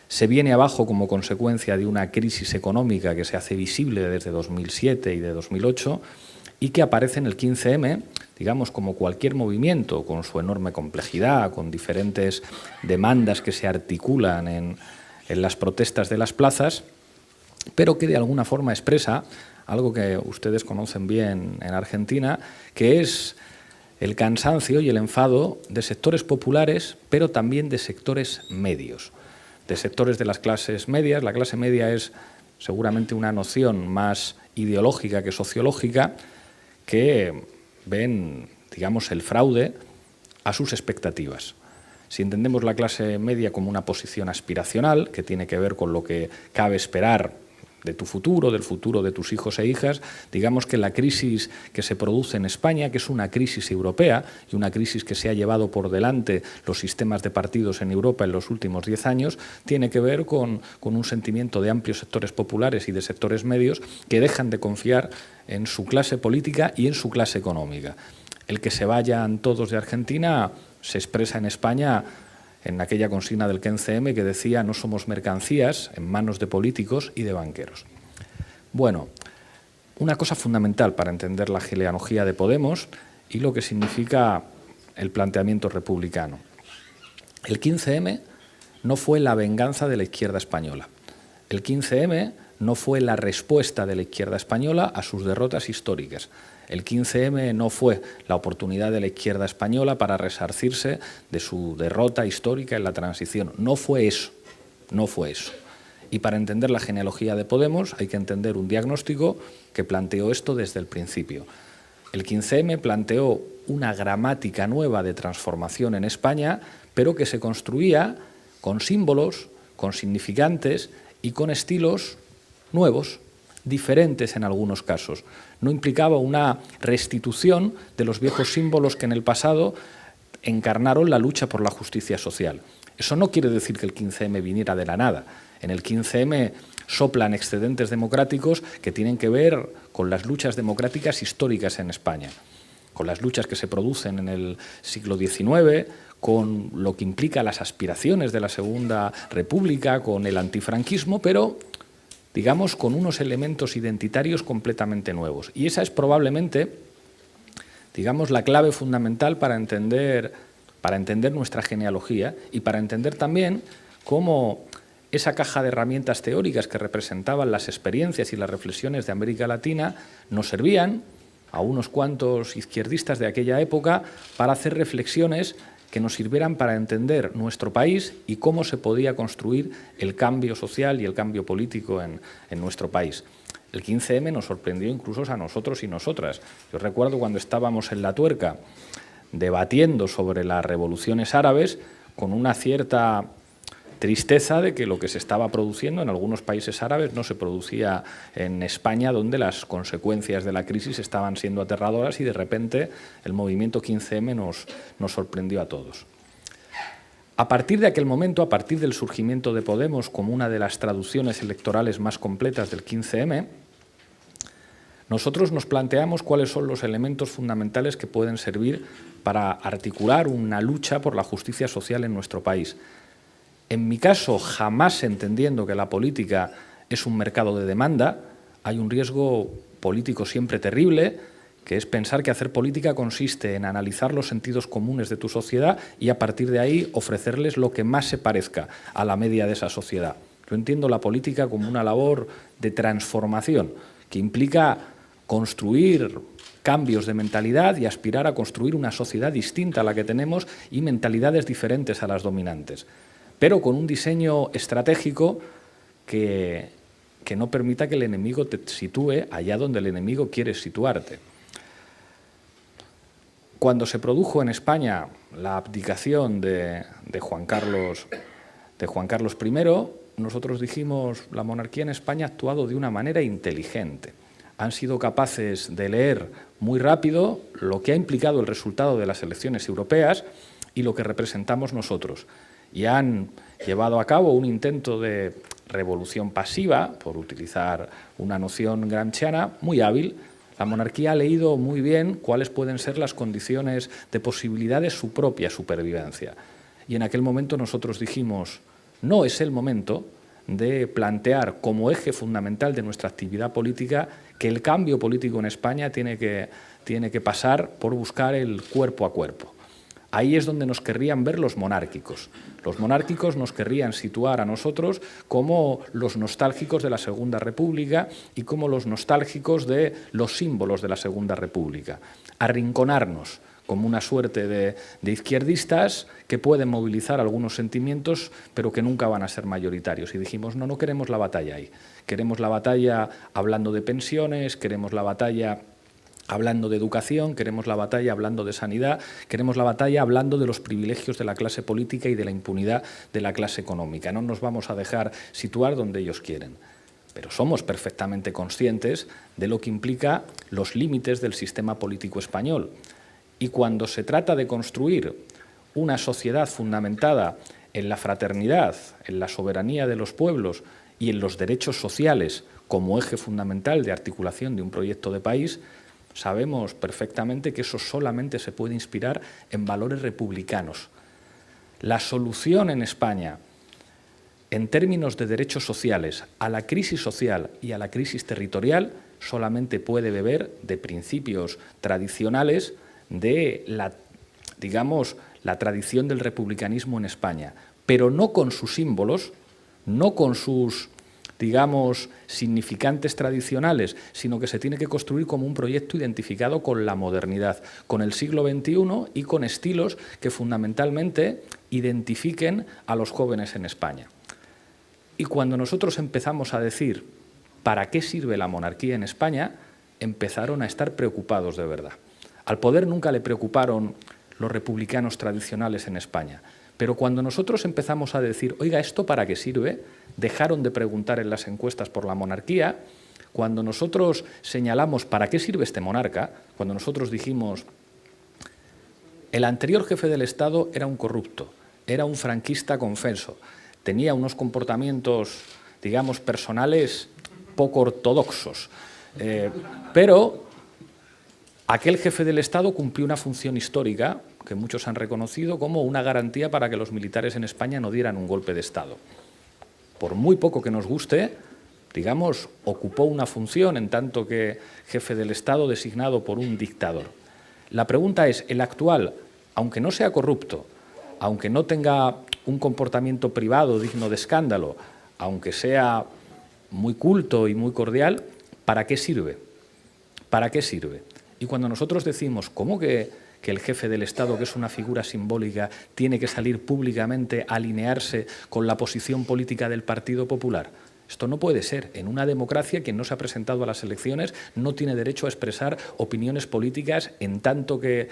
se viene abajo como consecuencia de una crisis económica que se hace visible desde 2007 y de 2008 y que aparece en el 15M, digamos, como cualquier movimiento, con su enorme complejidad, con diferentes demandas que se articulan en las protestas de las plazas, pero que de alguna forma expresa algo que ustedes conocen bien en Argentina, que es el cansancio y el enfado de sectores populares, pero también de sectores medios, de sectores de las clases medias. La clase media es seguramente una noción más ideológica que sociológica, que ven, digamos, el fraude a sus expectativas. Si entendemos la clase media como una posición aspiracional, que tiene que ver con lo que cabe esperar de tu futuro, del futuro de tus hijos e hijas, digamos que la crisis que se produce en España, que es una crisis europea y una crisis que se ha llevado por delante los sistemas de partidos en Europa en los últimos 10 años, tiene que ver con un sentimiento de amplios sectores populares y de sectores medios que dejan de confiar en su clase política y en su clase económica. El que se vayan todos de Argentina se expresa en España en aquella consigna del 15M que decía: no somos mercancías en manos de políticos y de banqueros. Bueno, una cosa fundamental para entender la genealogía de Podemos y lo que significa el planteamiento republicano. El 15M no fue la venganza de la izquierda española. El 15M no fue la respuesta de la izquierda española a sus derrotas históricas. El 15M no fue la oportunidad de la izquierda española para resarcirse de su derrota histórica en la transición. No fue eso, no fue eso. Y para entender la genealogía de Podemos hay que entender un diagnóstico que planteó esto desde el principio. El 15M planteó una gramática nueva de transformación en España, pero que se construía con símbolos, con significantes y con estilos nuevos, diferentes en algunos casos. No implicaba una restitución de los viejos símbolos que en el pasado encarnaron la lucha por la justicia social. Eso no quiere decir que el 15M viniera de la nada. En el 15M soplan excedentes democráticos que tienen que ver con las luchas democráticas históricas en España, con las luchas que se producen en el siglo XIX, con lo que implica las aspiraciones de la Segunda República, con el antifranquismo, pero digamos, con unos elementos identitarios completamente nuevos. Y esa es probablemente, digamos, la clave fundamental para entender nuestra genealogía y para entender también cómo esa caja de herramientas teóricas que representaban las experiencias y las reflexiones de América Latina nos servían a unos cuantos izquierdistas de aquella época para hacer reflexiones que nos sirvieran para entender nuestro país y cómo se podía construir el cambio social y el cambio político en nuestro país. El 15M nos sorprendió incluso a nosotros y nosotras. Yo recuerdo cuando estábamos en La Tuerca debatiendo sobre las revoluciones árabes con una cierta tristeza de que lo que se estaba produciendo en algunos países árabes no se producía en España, donde las consecuencias de la crisis estaban siendo aterradoras y de repente el movimiento 15M nos sorprendió a todos. A partir de aquel momento, a partir del surgimiento de Podemos como una de las traducciones electorales más completas del 15M, nosotros nos planteamos cuáles son los elementos fundamentales que pueden servir para articular una lucha por la justicia social en nuestro país. En mi caso, jamás entendiendo que la política es un mercado de demanda, hay un riesgo político siempre terrible, que es pensar que hacer política consiste en analizar los sentidos comunes de tu sociedad y a partir de ahí ofrecerles lo que más se parezca a la media de esa sociedad. Yo entiendo la política como una labor de transformación que implica construir cambios de mentalidad y aspirar a construir una sociedad distinta a la que tenemos y mentalidades diferentes a las dominantes, pero con un diseño estratégico que no permita que el enemigo te sitúe allá donde el enemigo quiere situarte. Cuando se produjo en España la abdicación de Juan Carlos I, nosotros dijimos, la monarquía en España ha actuado de una manera inteligente. Han sido capaces de leer muy rápido lo que ha implicado el resultado de las elecciones europeas y lo que representamos nosotros. Y han llevado a cabo un intento de revolución pasiva, por utilizar una noción gramsciana, muy hábil. La monarquía ha leído muy bien cuáles pueden ser las condiciones de posibilidad de su propia supervivencia. Y en aquel momento nosotros dijimos, no es el momento de plantear como eje fundamental de nuestra actividad política que el cambio político en España tiene que pasar por buscar el cuerpo a cuerpo. Ahí es donde nos querrían ver los monárquicos. Los monárquicos nos querrían situar a nosotros como los nostálgicos de la Segunda República y como los nostálgicos de los símbolos de la Segunda República. Arrinconarnos como una suerte de izquierdistas que pueden movilizar algunos sentimientos, pero que nunca van a ser mayoritarios. Y dijimos, no queremos la batalla ahí. Queremos la batalla hablando de pensiones, queremos la batalla hablando de educación, queremos la batalla hablando de sanidad, queremos la batalla hablando de los privilegios de la clase política y de la impunidad de la clase económica. No nos vamos a dejar situar donde ellos quieren. Pero somos perfectamente conscientes de lo que implica los límites del sistema político español. Y cuando se trata de construir una sociedad fundamentada en la fraternidad, en la soberanía de los pueblos y en los derechos sociales como eje fundamental de articulación de un proyecto de país, sabemos perfectamente que eso solamente se puede inspirar en valores republicanos. La solución en España, en términos de derechos sociales, a la crisis social y a la crisis territorial, solamente puede beber de principios tradicionales de la tradición del republicanismo en España, pero no con sus símbolos, no con sus, significantes tradicionales, sino que se tiene que construir como un proyecto identificado con la modernidad, con el siglo XXI y con estilos que fundamentalmente identifiquen a los jóvenes en España. Y cuando nosotros empezamos a decir ¿para qué sirve la monarquía en España?, empezaron a estar preocupados de verdad. Al poder nunca le preocuparon los republicanos tradicionales en España, pero cuando nosotros empezamos a decir, oiga, ¿esto para qué sirve?, dejaron de preguntar en las encuestas por la monarquía. Cuando nosotros señalamos ¿para qué sirve este monarca?, cuando nosotros dijimos, el anterior jefe del Estado era un corrupto, era un franquista confeso, tenía unos comportamientos, personales poco ortodoxos, pero aquel jefe del Estado cumplió una función histórica que muchos han reconocido como una garantía para que los militares en España no dieran un golpe de Estado. Por muy poco que nos guste, ocupó una función en tanto que jefe del Estado designado por un dictador. La pregunta es, el actual, aunque no sea corrupto, aunque no tenga un comportamiento privado digno de escándalo, aunque sea muy culto y muy cordial, ¿para qué sirve? ¿Para qué sirve? Y cuando nosotros decimos, ¿cómo que el jefe del Estado, que es una figura simbólica, tiene que salir públicamente a alinearse con la posición política del Partido Popular? Esto no puede ser. En una democracia, quien no se ha presentado a las elecciones no tiene derecho a expresar opiniones políticas en tanto que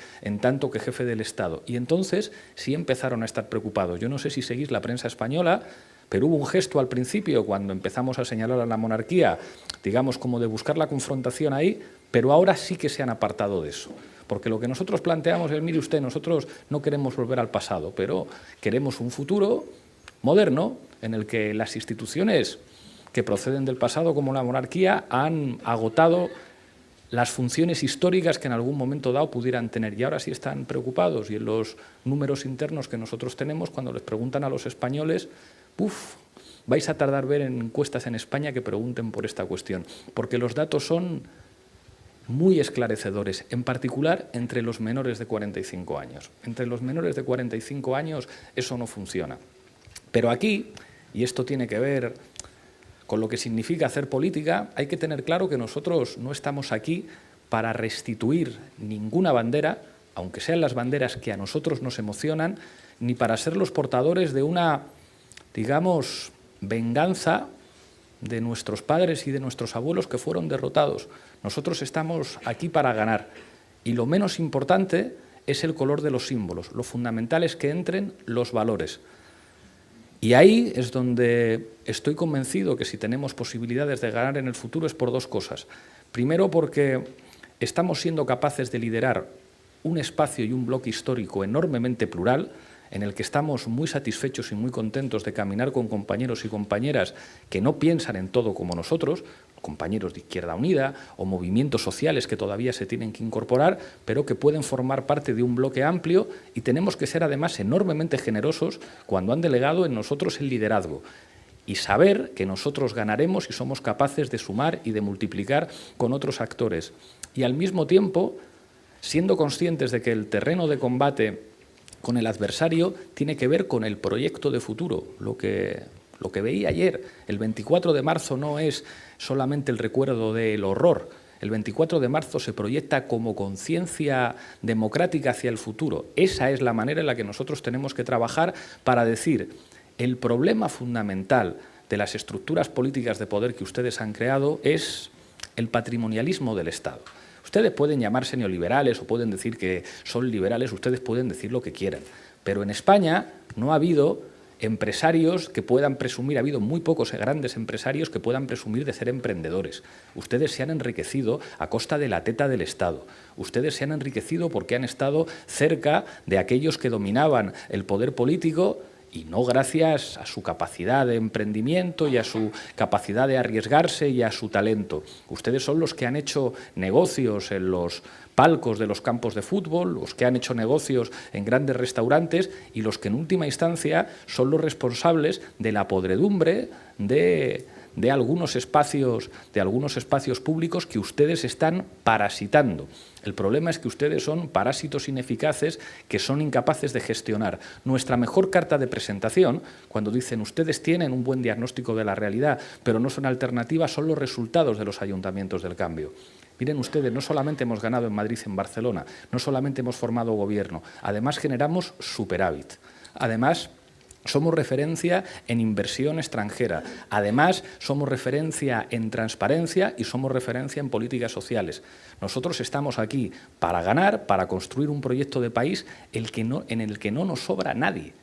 jefe del Estado. Y entonces sí empezaron a estar preocupados. Yo no sé si seguís la prensa española, pero hubo un gesto al principio cuando empezamos a señalar a la monarquía, digamos, como de buscar la confrontación ahí, pero ahora sí que se han apartado de eso. Porque lo que nosotros planteamos es, mire usted, nosotros no queremos volver al pasado, pero queremos un futuro moderno en el que las instituciones que proceden del pasado, como la monarquía, han agotado las funciones históricas que en algún momento dado pudieran tener. Y ahora sí están preocupados. Y en los números internos que nosotros tenemos, cuando les preguntan a los españoles, vais a tardar ver en encuestas en España que pregunten por esta cuestión. Porque los datos son muy esclarecedores, en particular entre los menores de 45 años. Entre los menores de 45 años eso no funciona. Pero aquí, y esto tiene que ver con lo que significa hacer política, hay que tener claro que nosotros no estamos aquí para restituir ninguna bandera, aunque sean las banderas que a nosotros nos emocionan, ni para ser los portadores de una, digamos, venganza de nuestros padres y de nuestros abuelos que fueron derrotados. Nosotros estamos aquí para ganar. Y lo menos importante es el color de los símbolos. Lo fundamental es que entren los valores. Y ahí es donde estoy convencido que si tenemos posibilidades de ganar en el futuro es por dos cosas. Primero, porque estamos siendo capaces de liderar un espacio y un bloque histórico enormemente plural, en el que estamos muy satisfechos y muy contentos de caminar con compañeros y compañeras que no piensan en todo como nosotros, compañeros de Izquierda Unida o movimientos sociales que todavía se tienen que incorporar, pero que pueden formar parte de un bloque amplio, y tenemos que ser además enormemente generosos cuando han delegado en nosotros el liderazgo y saber que nosotros ganaremos si somos capaces de sumar y de multiplicar con otros actores. Y al mismo tiempo, siendo conscientes de que el terreno de combate con el adversario tiene que ver con el proyecto de futuro. Lo que veía ayer, el 24 de marzo no es solamente el recuerdo del horror. El 24 de marzo se proyecta como conciencia democrática hacia el futuro. Esa es la manera en la que nosotros tenemos que trabajar para decir, el problema fundamental de las estructuras políticas de poder que ustedes han creado es el patrimonialismo del Estado. Ustedes pueden llamarse neoliberales o pueden decir que son liberales, ustedes pueden decir lo que quieran. Pero en España no ha habido empresarios que puedan presumir, ha habido muy pocos grandes empresarios que puedan presumir de ser emprendedores. Ustedes se han enriquecido a costa de la teta del Estado. Ustedes se han enriquecido porque han estado cerca de aquellos que dominaban el poder político y no gracias a su capacidad de emprendimiento y a su capacidad de arriesgarse y a su talento. Ustedes son los que han hecho negocios en los palcos de los campos de fútbol, los que han hecho negocios en grandes restaurantes y los que en última instancia son los responsables de la podredumbre de algunos espacios públicos que ustedes están parasitando. El problema es que ustedes son parásitos ineficaces que son incapaces de gestionar. Nuestra mejor carta de presentación, cuando dicen ustedes tienen un buen diagnóstico de la realidad, pero no son alternativas, son los resultados de los ayuntamientos del cambio. Miren ustedes, no solamente hemos ganado en Madrid, en Barcelona, no solamente hemos formado gobierno, además generamos superávit. Además, somos referencia en inversión extranjera. Además, somos referencia en transparencia y somos referencia en políticas sociales. Nosotros estamos aquí para ganar, para construir un proyecto de país en el que no nos sobra nadie.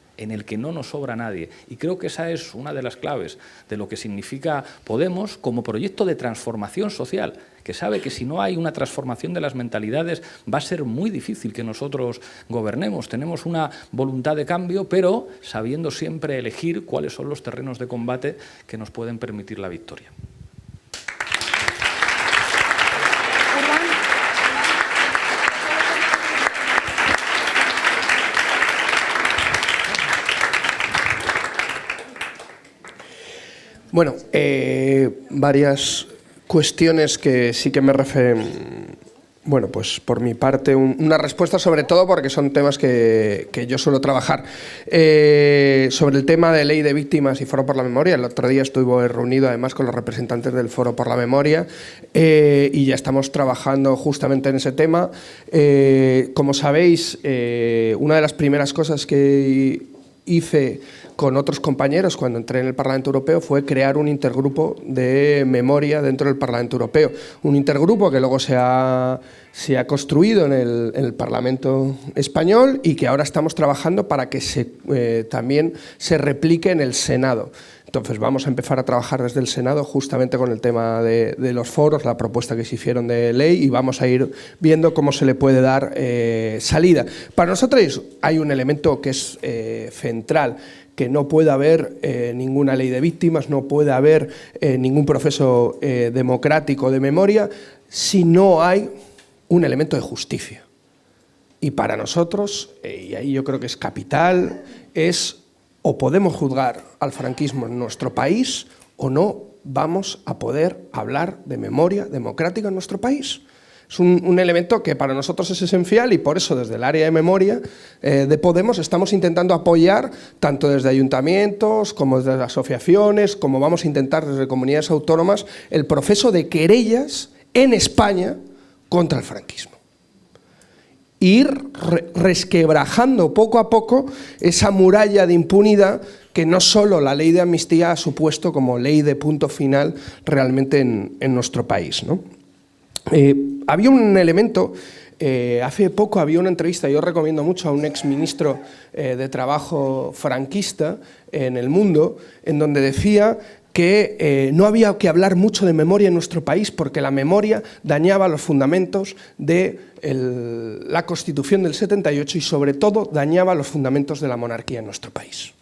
Y creo que esa es una de las claves de lo que significa Podemos como proyecto de transformación social, que sabe que si no hay una transformación de las mentalidades va a ser muy difícil que nosotros gobernemos. Tenemos una voluntad de cambio, pero sabiendo siempre elegir cuáles son los terrenos de combate que nos pueden permitir la victoria. Bueno, varias cuestiones que sí que me refieren, bueno, pues por mi parte una respuesta, sobre todo porque son temas que yo suelo trabajar. Sobre el tema de ley de víctimas y Foro por la Memoria, el otro día estuve reunido además con los representantes del Foro por la Memoria y ya estamos trabajando justamente en ese tema. Como sabéis, una de las primeras cosas que hice con otros compañeros cuando entré en el Parlamento Europeo fue crear un intergrupo de memoria dentro del Parlamento Europeo. Un intergrupo que luego se ha construido en el Parlamento español y que ahora estamos trabajando para que también se replique en el Senado. Entonces vamos a empezar a trabajar desde el Senado justamente con el tema de los foros, la propuesta que se hicieron de ley, y vamos a ir viendo cómo se le puede dar salida. Para nosotros hay un elemento que es central, que no puede haber ninguna ley de víctimas, no puede haber ningún proceso democrático de memoria si no hay un elemento de justicia. Y para nosotros, y ahí yo creo que es capital, es o podemos juzgar al franquismo en nuestro país o no vamos a poder hablar de memoria democrática en nuestro país. Es un elemento que para nosotros es esencial y por eso desde el área de memoria de Podemos estamos intentando apoyar tanto desde ayuntamientos como desde asociaciones, como vamos a intentar desde comunidades autónomas el proceso de querellas en España contra el franquismo. Ir resquebrajando poco a poco esa muralla de impunidad que no solo la ley de amnistía ha supuesto como ley de punto final realmente en nuestro país, ¿no? Había un elemento, hace poco había una entrevista, yo recomiendo mucho a un exministro de Trabajo franquista en El Mundo, en donde decía que no había que hablar mucho de memoria en nuestro país porque la memoria dañaba los fundamentos de la Constitución del 78 y sobre todo dañaba los fundamentos de la monarquía en nuestro país.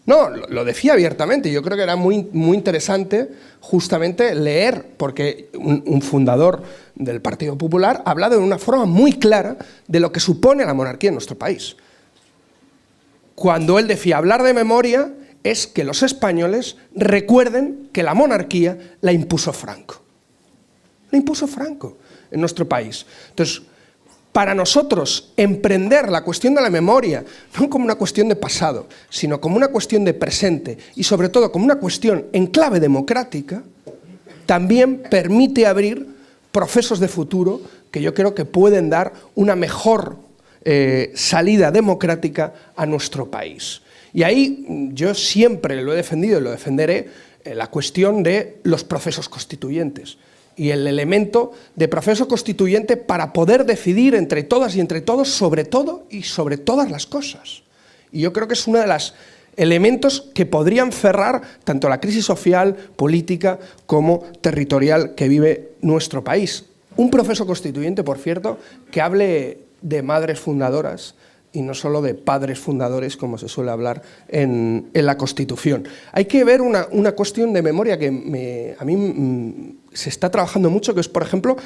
No, lo decía abiertamente, yo creo que era muy interesante justamente leer, porque un fundador del Partido Popular ha hablado de una forma muy clara de lo que supone la monarquía en nuestro país. Cuando él decía hablar de memoria es que los españoles recuerden que la monarquía la impuso Franco. La impuso Franco en nuestro país. Entonces, para nosotros, emprender la cuestión de la memoria, no como una cuestión de pasado, sino como una cuestión de presente y sobre todo como una cuestión en clave democrática, también permite abrir procesos de futuro que yo creo que pueden dar una mejor salida democrática a nuestro país. Y ahí yo siempre lo he defendido y lo defenderé, la cuestión de los procesos constituyentes y el elemento de proceso constituyente para poder decidir entre todas y entre todos sobre todo y sobre todas las cosas. Y yo creo que es uno de los elementos que podrían cerrar tanto la crisis social, política como territorial que vive nuestro país. Un proceso constituyente, por cierto, que hable de madres fundadoras y no solo de padres fundadores, como se suele hablar en la Constitución. Hay que ver una cuestión de memoria que a mí se está trabajando mucho, que es, por ejemplo,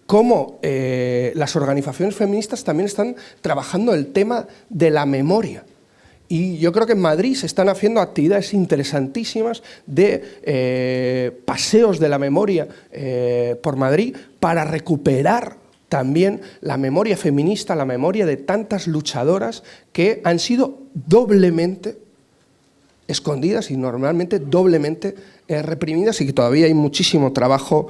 cómo las organizaciones feministas también están trabajando el tema de la memoria. Y yo creo que en Madrid se están haciendo actividades interesantísimas de paseos de la memoria por Madrid para recuperar también la memoria feminista, la memoria de tantas luchadoras que han sido doblemente escondidas y normalmente doblemente reprimidas y que todavía hay muchísimo trabajo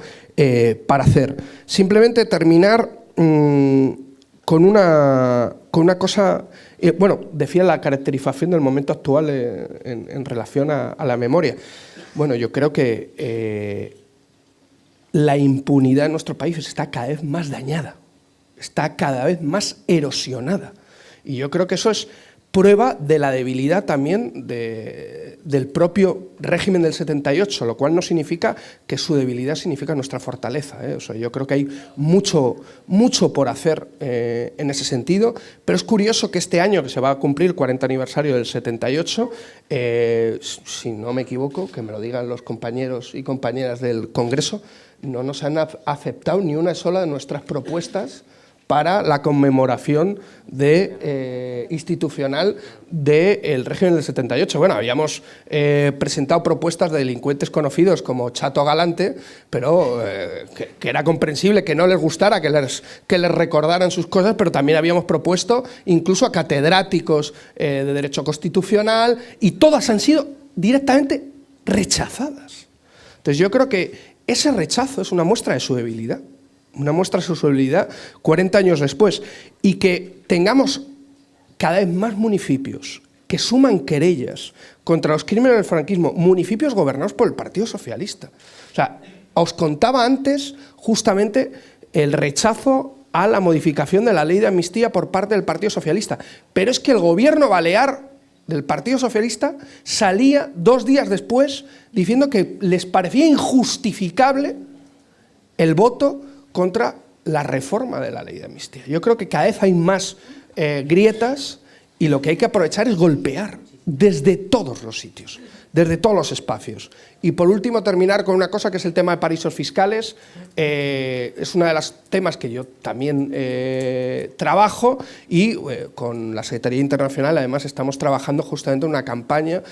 para hacer. Simplemente terminar con una cosa, bueno, decía la caracterización del momento actual en relación a la memoria. Bueno, yo creo que la impunidad en nuestro país está cada vez más dañada, está cada vez más erosionada. Y yo creo que eso es prueba de la debilidad también del propio régimen del 78, lo cual no significa que su debilidad significa nuestra fortaleza, ¿eh? O sea, yo creo que hay mucho por hacer en ese sentido, pero es curioso que este año, que se va a cumplir el 40 aniversario del 78, si no me equivoco, que me lo digan los compañeros y compañeras del Congreso, no nos han aceptado ni una sola de nuestras propuestas para la conmemoración institucional del régimen del 78. Bueno, habíamos presentado propuestas de delincuentes conocidos como Chato Galante, pero que era comprensible que no les gustara, que les recordaran sus cosas, pero también habíamos propuesto incluso a catedráticos de Derecho Constitucional y todas han sido directamente rechazadas. Entonces yo creo que ese rechazo es una muestra de su debilidad. Una muestra de su debilidad 40 años después, y que tengamos cada vez más municipios que suman querellas contra los crímenes del franquismo, municipios gobernados por el Partido Socialista. O sea, os contaba antes justamente el rechazo a la modificación de la ley de amnistía por parte del Partido Socialista, pero es que el gobierno balear del Partido Socialista salía 2 días después diciendo que les parecía injustificable el voto contra la reforma de la ley de amnistía. Yo creo que cada vez hay más grietas y lo que hay que aprovechar es golpear desde todos los sitios, desde todos los espacios. Y por último, terminar con una cosa que es el tema de paraísos fiscales. Es uno de los temas que yo también trabajo y con la Secretaría Internacional además estamos trabajando justamente en una campaña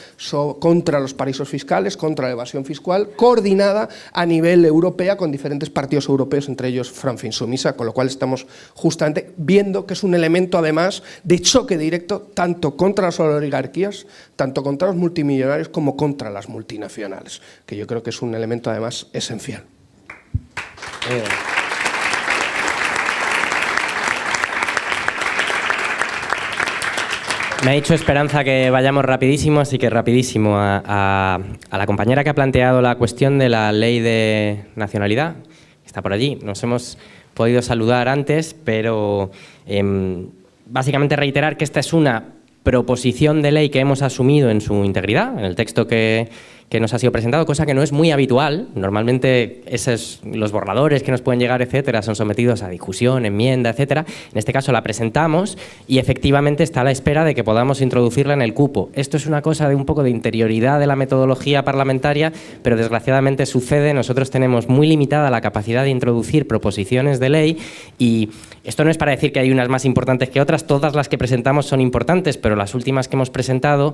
contra los paraísos fiscales, contra la evasión fiscal, coordinada a nivel europeo con diferentes partidos europeos, entre ellos Francia Insumisa, con lo cual estamos justamente viendo que es un elemento además de choque directo tanto contra las oligarquías, tanto contra los multimillonarios como contra las multinacionales, que yo creo que es un elemento además esencial. Me ha dicho Esperanza que vayamos rapidísimo, así que rapidísimo a la compañera que ha planteado la cuestión de la ley de nacionalidad. Está por allí. Nos hemos podido saludar antes, pero básicamente reiterar que esta es una proposición de ley que hemos asumido en su integridad, en el texto que nos ha sido presentado, cosa que no es muy habitual. Normalmente los borradores que nos pueden llegar, etcétera, son sometidos a discusión, enmienda, etcétera. En este caso la presentamos y efectivamente está a la espera de que podamos introducirla en el cupo. Esto es una cosa de un poco de interioridad de la metodología parlamentaria, pero desgraciadamente sucede. Nosotros tenemos muy limitada la capacidad de introducir proposiciones de ley y esto no es para decir que hay unas más importantes que otras. Todas las que presentamos son importantes, pero las últimas que hemos presentado,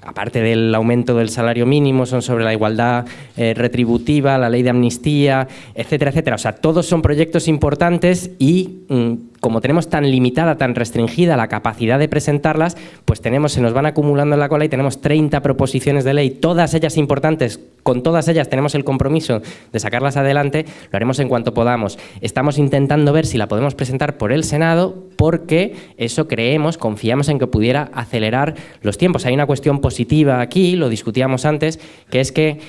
aparte del aumento del salario mínimo, son sobre la igualdad retributiva, la ley de amnistía, etcétera, etcétera. O sea, todos son proyectos importantes y como tenemos tan limitada, tan restringida la capacidad de presentarlas, pues se nos van acumulando en la cola y tenemos 30 proposiciones de ley, todas ellas importantes. Con todas ellas tenemos el compromiso de sacarlas adelante, lo haremos en cuanto podamos. Estamos intentando ver si la podemos presentar por el Senado porque eso confiamos en que pudiera acelerar los tiempos. Hay una cuestión positiva aquí, lo discutíamos antes, que es que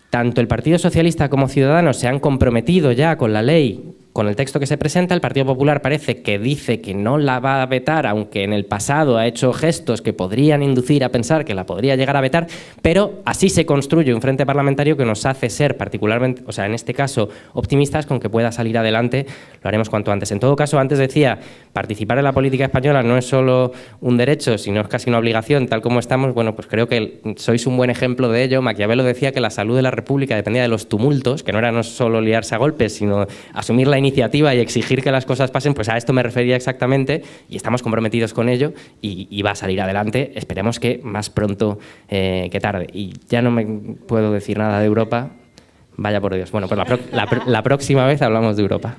tanto el Partido Socialista como Ciudadanos se han comprometido ya con la ley, con el texto que se presenta. El Partido Popular parece que dice que no la va a vetar, aunque en el pasado ha hecho gestos que podrían inducir a pensar que la podría llegar a vetar, pero así se construye un frente parlamentario que nos hace ser particularmente, o sea, en este caso, optimistas con que pueda salir adelante. Lo haremos cuanto antes. En todo caso, antes decía, participar en la política española no es solo un derecho, sino es casi una obligación, tal como estamos. Bueno, pues creo que sois un buen ejemplo de ello. Maquiavelo decía que la salud de la República dependía de los tumultos, que no era no solo liarse a golpes, sino asumir la iniciativa y exigir que las cosas pasen. Pues a esto me refería exactamente y estamos comprometidos con ello y va a salir adelante. Esperemos que más pronto que tarde. Y ya no me puedo decir nada de Europa. Vaya por Dios. Bueno, pues la próxima vez hablamos de Europa.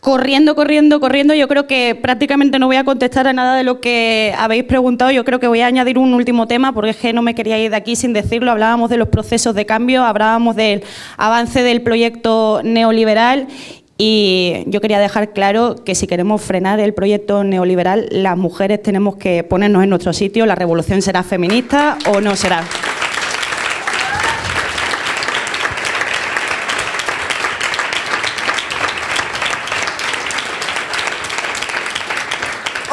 Corriendo, yo creo que prácticamente no voy a contestar a nada de lo que habéis preguntado. Yo creo que voy a añadir un último tema, porque es que no me quería ir de aquí sin decirlo. Hablábamos de los procesos de cambio, hablábamos del avance del proyecto neoliberal y yo quería dejar claro que si queremos frenar el proyecto neoliberal, las mujeres tenemos que ponernos en nuestro sitio. La revolución será feminista o no será.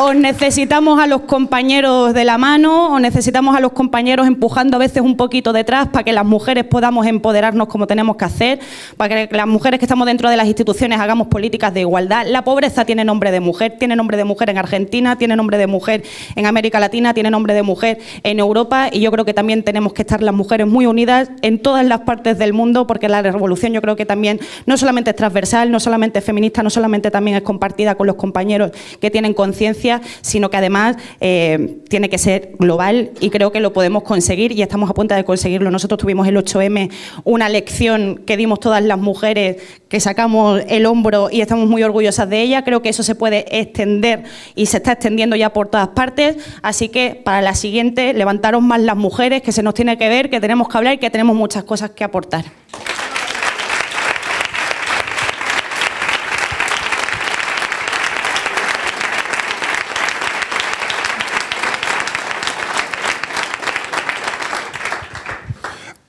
Os necesitamos a los compañeros de la mano, os necesitamos a los compañeros empujando a veces un poquito detrás para que las mujeres podamos empoderarnos como tenemos que hacer, para que las mujeres que estamos dentro de las instituciones hagamos políticas de igualdad. La pobreza tiene nombre de mujer en Argentina, tiene nombre de mujer en América Latina, tiene nombre de mujer en Europa y yo creo que también tenemos que estar las mujeres muy unidas en todas las partes del mundo porque la revolución yo creo que también no solamente es transversal, no solamente es feminista, no solamente también es compartida con los compañeros que tienen conciencia, sino que además tiene que ser global y creo que lo podemos conseguir y estamos a punto de conseguirlo. Nosotros tuvimos el 8M, una lección que dimos todas las mujeres, que sacamos el hombro y estamos muy orgullosas de ella. Creo que eso se puede extender y se está extendiendo ya por todas partes, así que para la siguiente, levantaros más las mujeres, que se nos tiene que ver, que tenemos que hablar y que tenemos muchas cosas que aportar.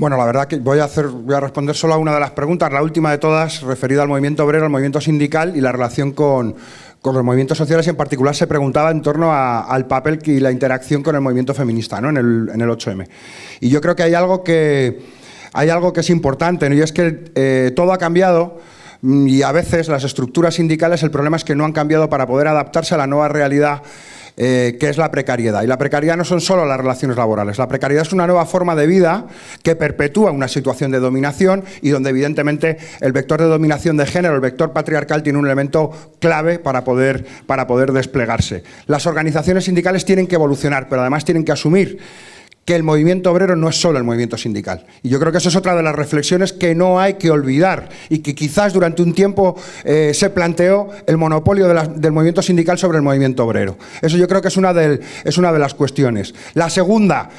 Bueno, la verdad que voy a responder solo a una de las preguntas, la última de todas, referida al movimiento obrero, al movimiento sindical y la relación con los movimientos sociales. En particular se preguntaba en torno al papel y la interacción con el movimiento feminista, ¿no? en el 8M. Y yo creo que hay algo que es importante, ¿no? Y es que todo ha cambiado y a veces las estructuras sindicales, el problema es que no han cambiado para poder adaptarse a la nueva realidad que es la precariedad. Y la precariedad no son solo las relaciones laborales, la precariedad es una nueva forma de vida que perpetúa una situación de dominación y donde evidentemente el vector de dominación de género, el vector patriarcal, tiene un elemento clave para poder desplegarse. Las organizaciones sindicales tienen que evolucionar, pero además tienen que asumir que el movimiento obrero no es solo el movimiento sindical. Y yo creo que eso es otra de las reflexiones que no hay que olvidar y que quizás durante un tiempo se planteó el monopolio del movimiento sindical sobre el movimiento obrero. Eso yo creo que es una de las cuestiones. La segunda,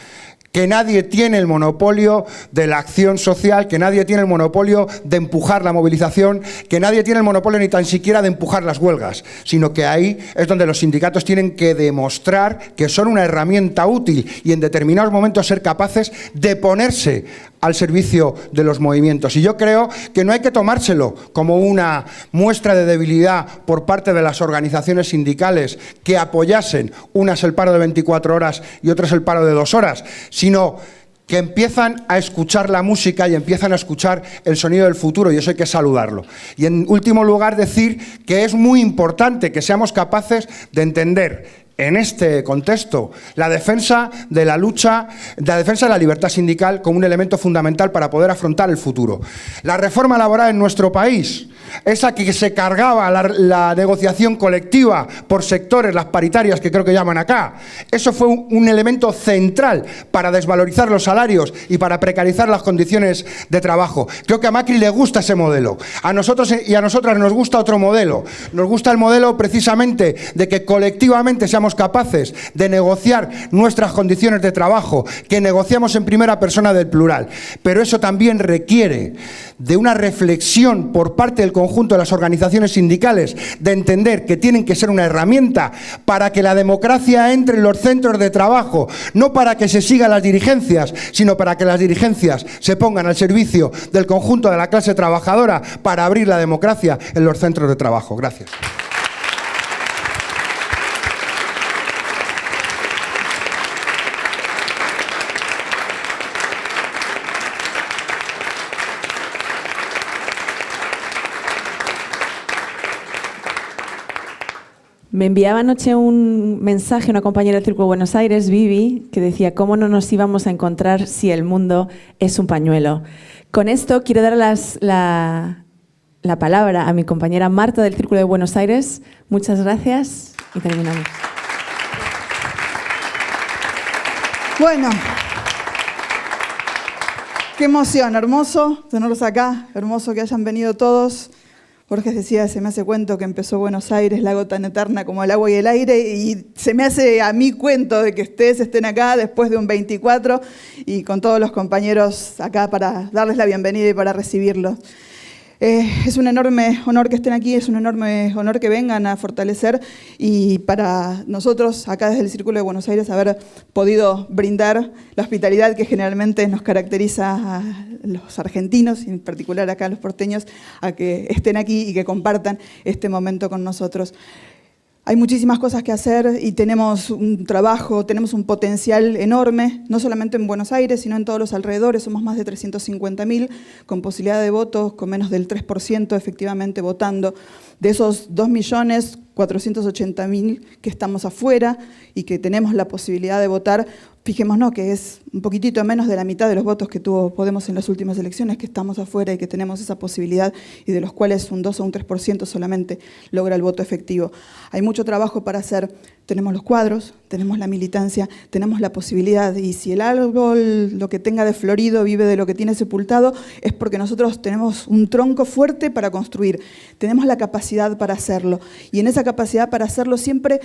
que nadie tiene el monopolio de la acción social, que nadie tiene el monopolio de empujar la movilización, que nadie tiene el monopolio ni tan siquiera de empujar las huelgas, sino que ahí es donde los sindicatos tienen que demostrar que son una herramienta útil y en determinados momentos ser capaces de ponerse al servicio de los movimientos. Y yo creo que no hay que tomárselo como una muestra de debilidad por parte de las organizaciones sindicales que apoyasen, unas el paro de 24 horas y otras el paro de 2 horas, sino que empiezan a escuchar la música y empiezan a escuchar el sonido del futuro, y eso hay que saludarlo. Y en último lugar decir que es muy importante que seamos capaces de entender en este contexto la defensa de la libertad sindical como un elemento fundamental para poder afrontar el futuro. La reforma laboral en nuestro país, esa que se cargaba la negociación colectiva por sectores, las paritarias que creo que llaman acá, eso fue un elemento central para desvalorizar los salarios y para precarizar las condiciones de trabajo. Creo que a Macri le gusta ese modelo. A nosotros y a nosotras nos gusta otro modelo. Nos gusta el modelo precisamente de que colectivamente seamos capaces de negociar nuestras condiciones de trabajo, que negociamos en primera persona del plural. Pero eso también requiere de una reflexión por parte del conjunto de las organizaciones sindicales, de entender que tienen que ser una herramienta para que la democracia entre en los centros de trabajo, no para que se sigan las dirigencias, sino para que las dirigencias se pongan al servicio del conjunto de la clase trabajadora para abrir la democracia en los centros de trabajo. Gracias. Me enviaba anoche un mensaje una compañera del Círculo de Buenos Aires, Vivi, que decía cómo no nos íbamos a encontrar si el mundo es un pañuelo. Con esto quiero dar la palabra a mi compañera Marta del Círculo de Buenos Aires. Muchas gracias y terminamos. Bueno, qué emoción, hermoso tenerlos acá, hermoso que hayan venido todos. Borges decía, se me hace cuento que empezó Buenos Aires, lago tan eterna como el agua y el aire, y se me hace a mí cuento de que ustedes estén acá después de un 24 y con todos los compañeros acá para darles la bienvenida y para recibirlos. Es un enorme honor que estén aquí, es un enorme honor que vengan a fortalecer y para nosotros acá desde el Círculo de Buenos Aires haber podido brindar la hospitalidad que generalmente nos caracteriza a los argentinos y en particular acá a los porteños, a que estén aquí y que compartan este momento con nosotros. Hay muchísimas cosas que hacer y tenemos un trabajo, tenemos un potencial enorme, no solamente en Buenos Aires, sino en todos los alrededores. Somos más de 350.000 con posibilidad de votos, con menos del 3% efectivamente votando. De esos 2.480.000 que estamos afuera y que tenemos la posibilidad de votar, fijémonos que es un poquitito menos de la mitad de los votos que tuvo Podemos en las últimas elecciones, que estamos afuera y que tenemos esa posibilidad y de los cuales un 2 o un 3% solamente logra el voto efectivo. Hay mucho trabajo para hacer. Tenemos los cuadros, tenemos la militancia, tenemos la posibilidad y si el árbol, lo que tenga de florido, vive de lo que tiene sepultado, es porque nosotros tenemos un tronco fuerte para construir. Tenemos la capacidad para hacerlo y en esa capacidad para hacerlo siempre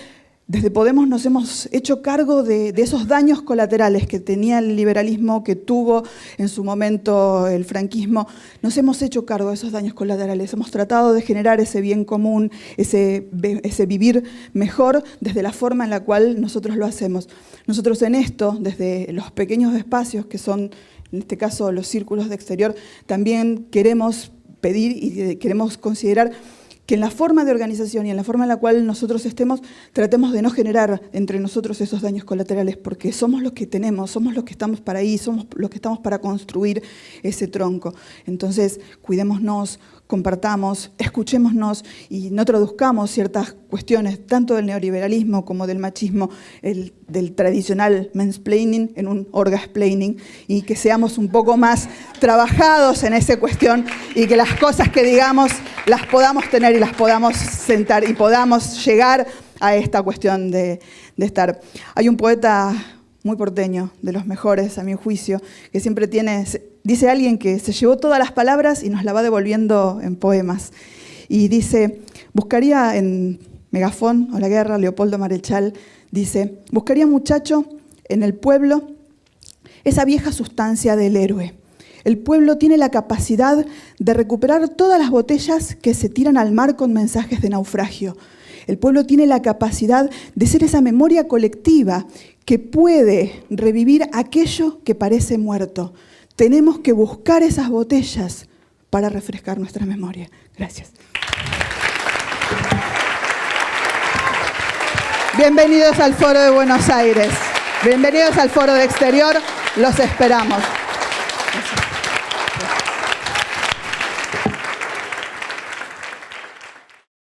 desde Podemos nos hemos hecho cargo de esos daños colaterales que tenía el liberalismo, que tuvo en su momento el franquismo. Nos hemos hecho cargo de esos daños colaterales. Hemos tratado de generar ese bien común, ese vivir mejor desde la forma en la cual nosotros lo hacemos. Nosotros en esto, desde los pequeños espacios que son en este caso los círculos de exterior, también queremos pedir y queremos considerar que en la forma de organización y en la forma en la cual nosotros estemos, tratemos de no generar entre nosotros esos daños colaterales, porque somos los que tenemos, somos los que estamos para ahí, somos los que estamos para construir ese tronco. Entonces, cuidémonos, compartamos, escuchémonos y no traduzcamos ciertas cuestiones, tanto del neoliberalismo como del machismo, del tradicional mansplaining en un orgasplaining, y que seamos un poco más trabajados en esa cuestión y que las cosas que digamos las podamos tener y las podamos sentar y podamos llegar a esta cuestión de estar. Hay un poeta muy porteño, de los mejores a mi juicio, que siempre dice alguien que se llevó todas las palabras y nos la va devolviendo en poemas. Y dice, buscaría en Megafón o La Guerra, Leopoldo Marechal, dice, buscaría muchacho en el pueblo esa vieja sustancia del héroe. El pueblo tiene la capacidad de recuperar todas las botellas que se tiran al mar con mensajes de naufragio. El pueblo tiene la capacidad de ser esa memoria colectiva que puede revivir aquello que parece muerto. Tenemos que buscar esas botellas para refrescar nuestra memoria. Gracias. Bienvenidos al Foro de Buenos Aires. Bienvenidos al Foro de Exterior. Los esperamos.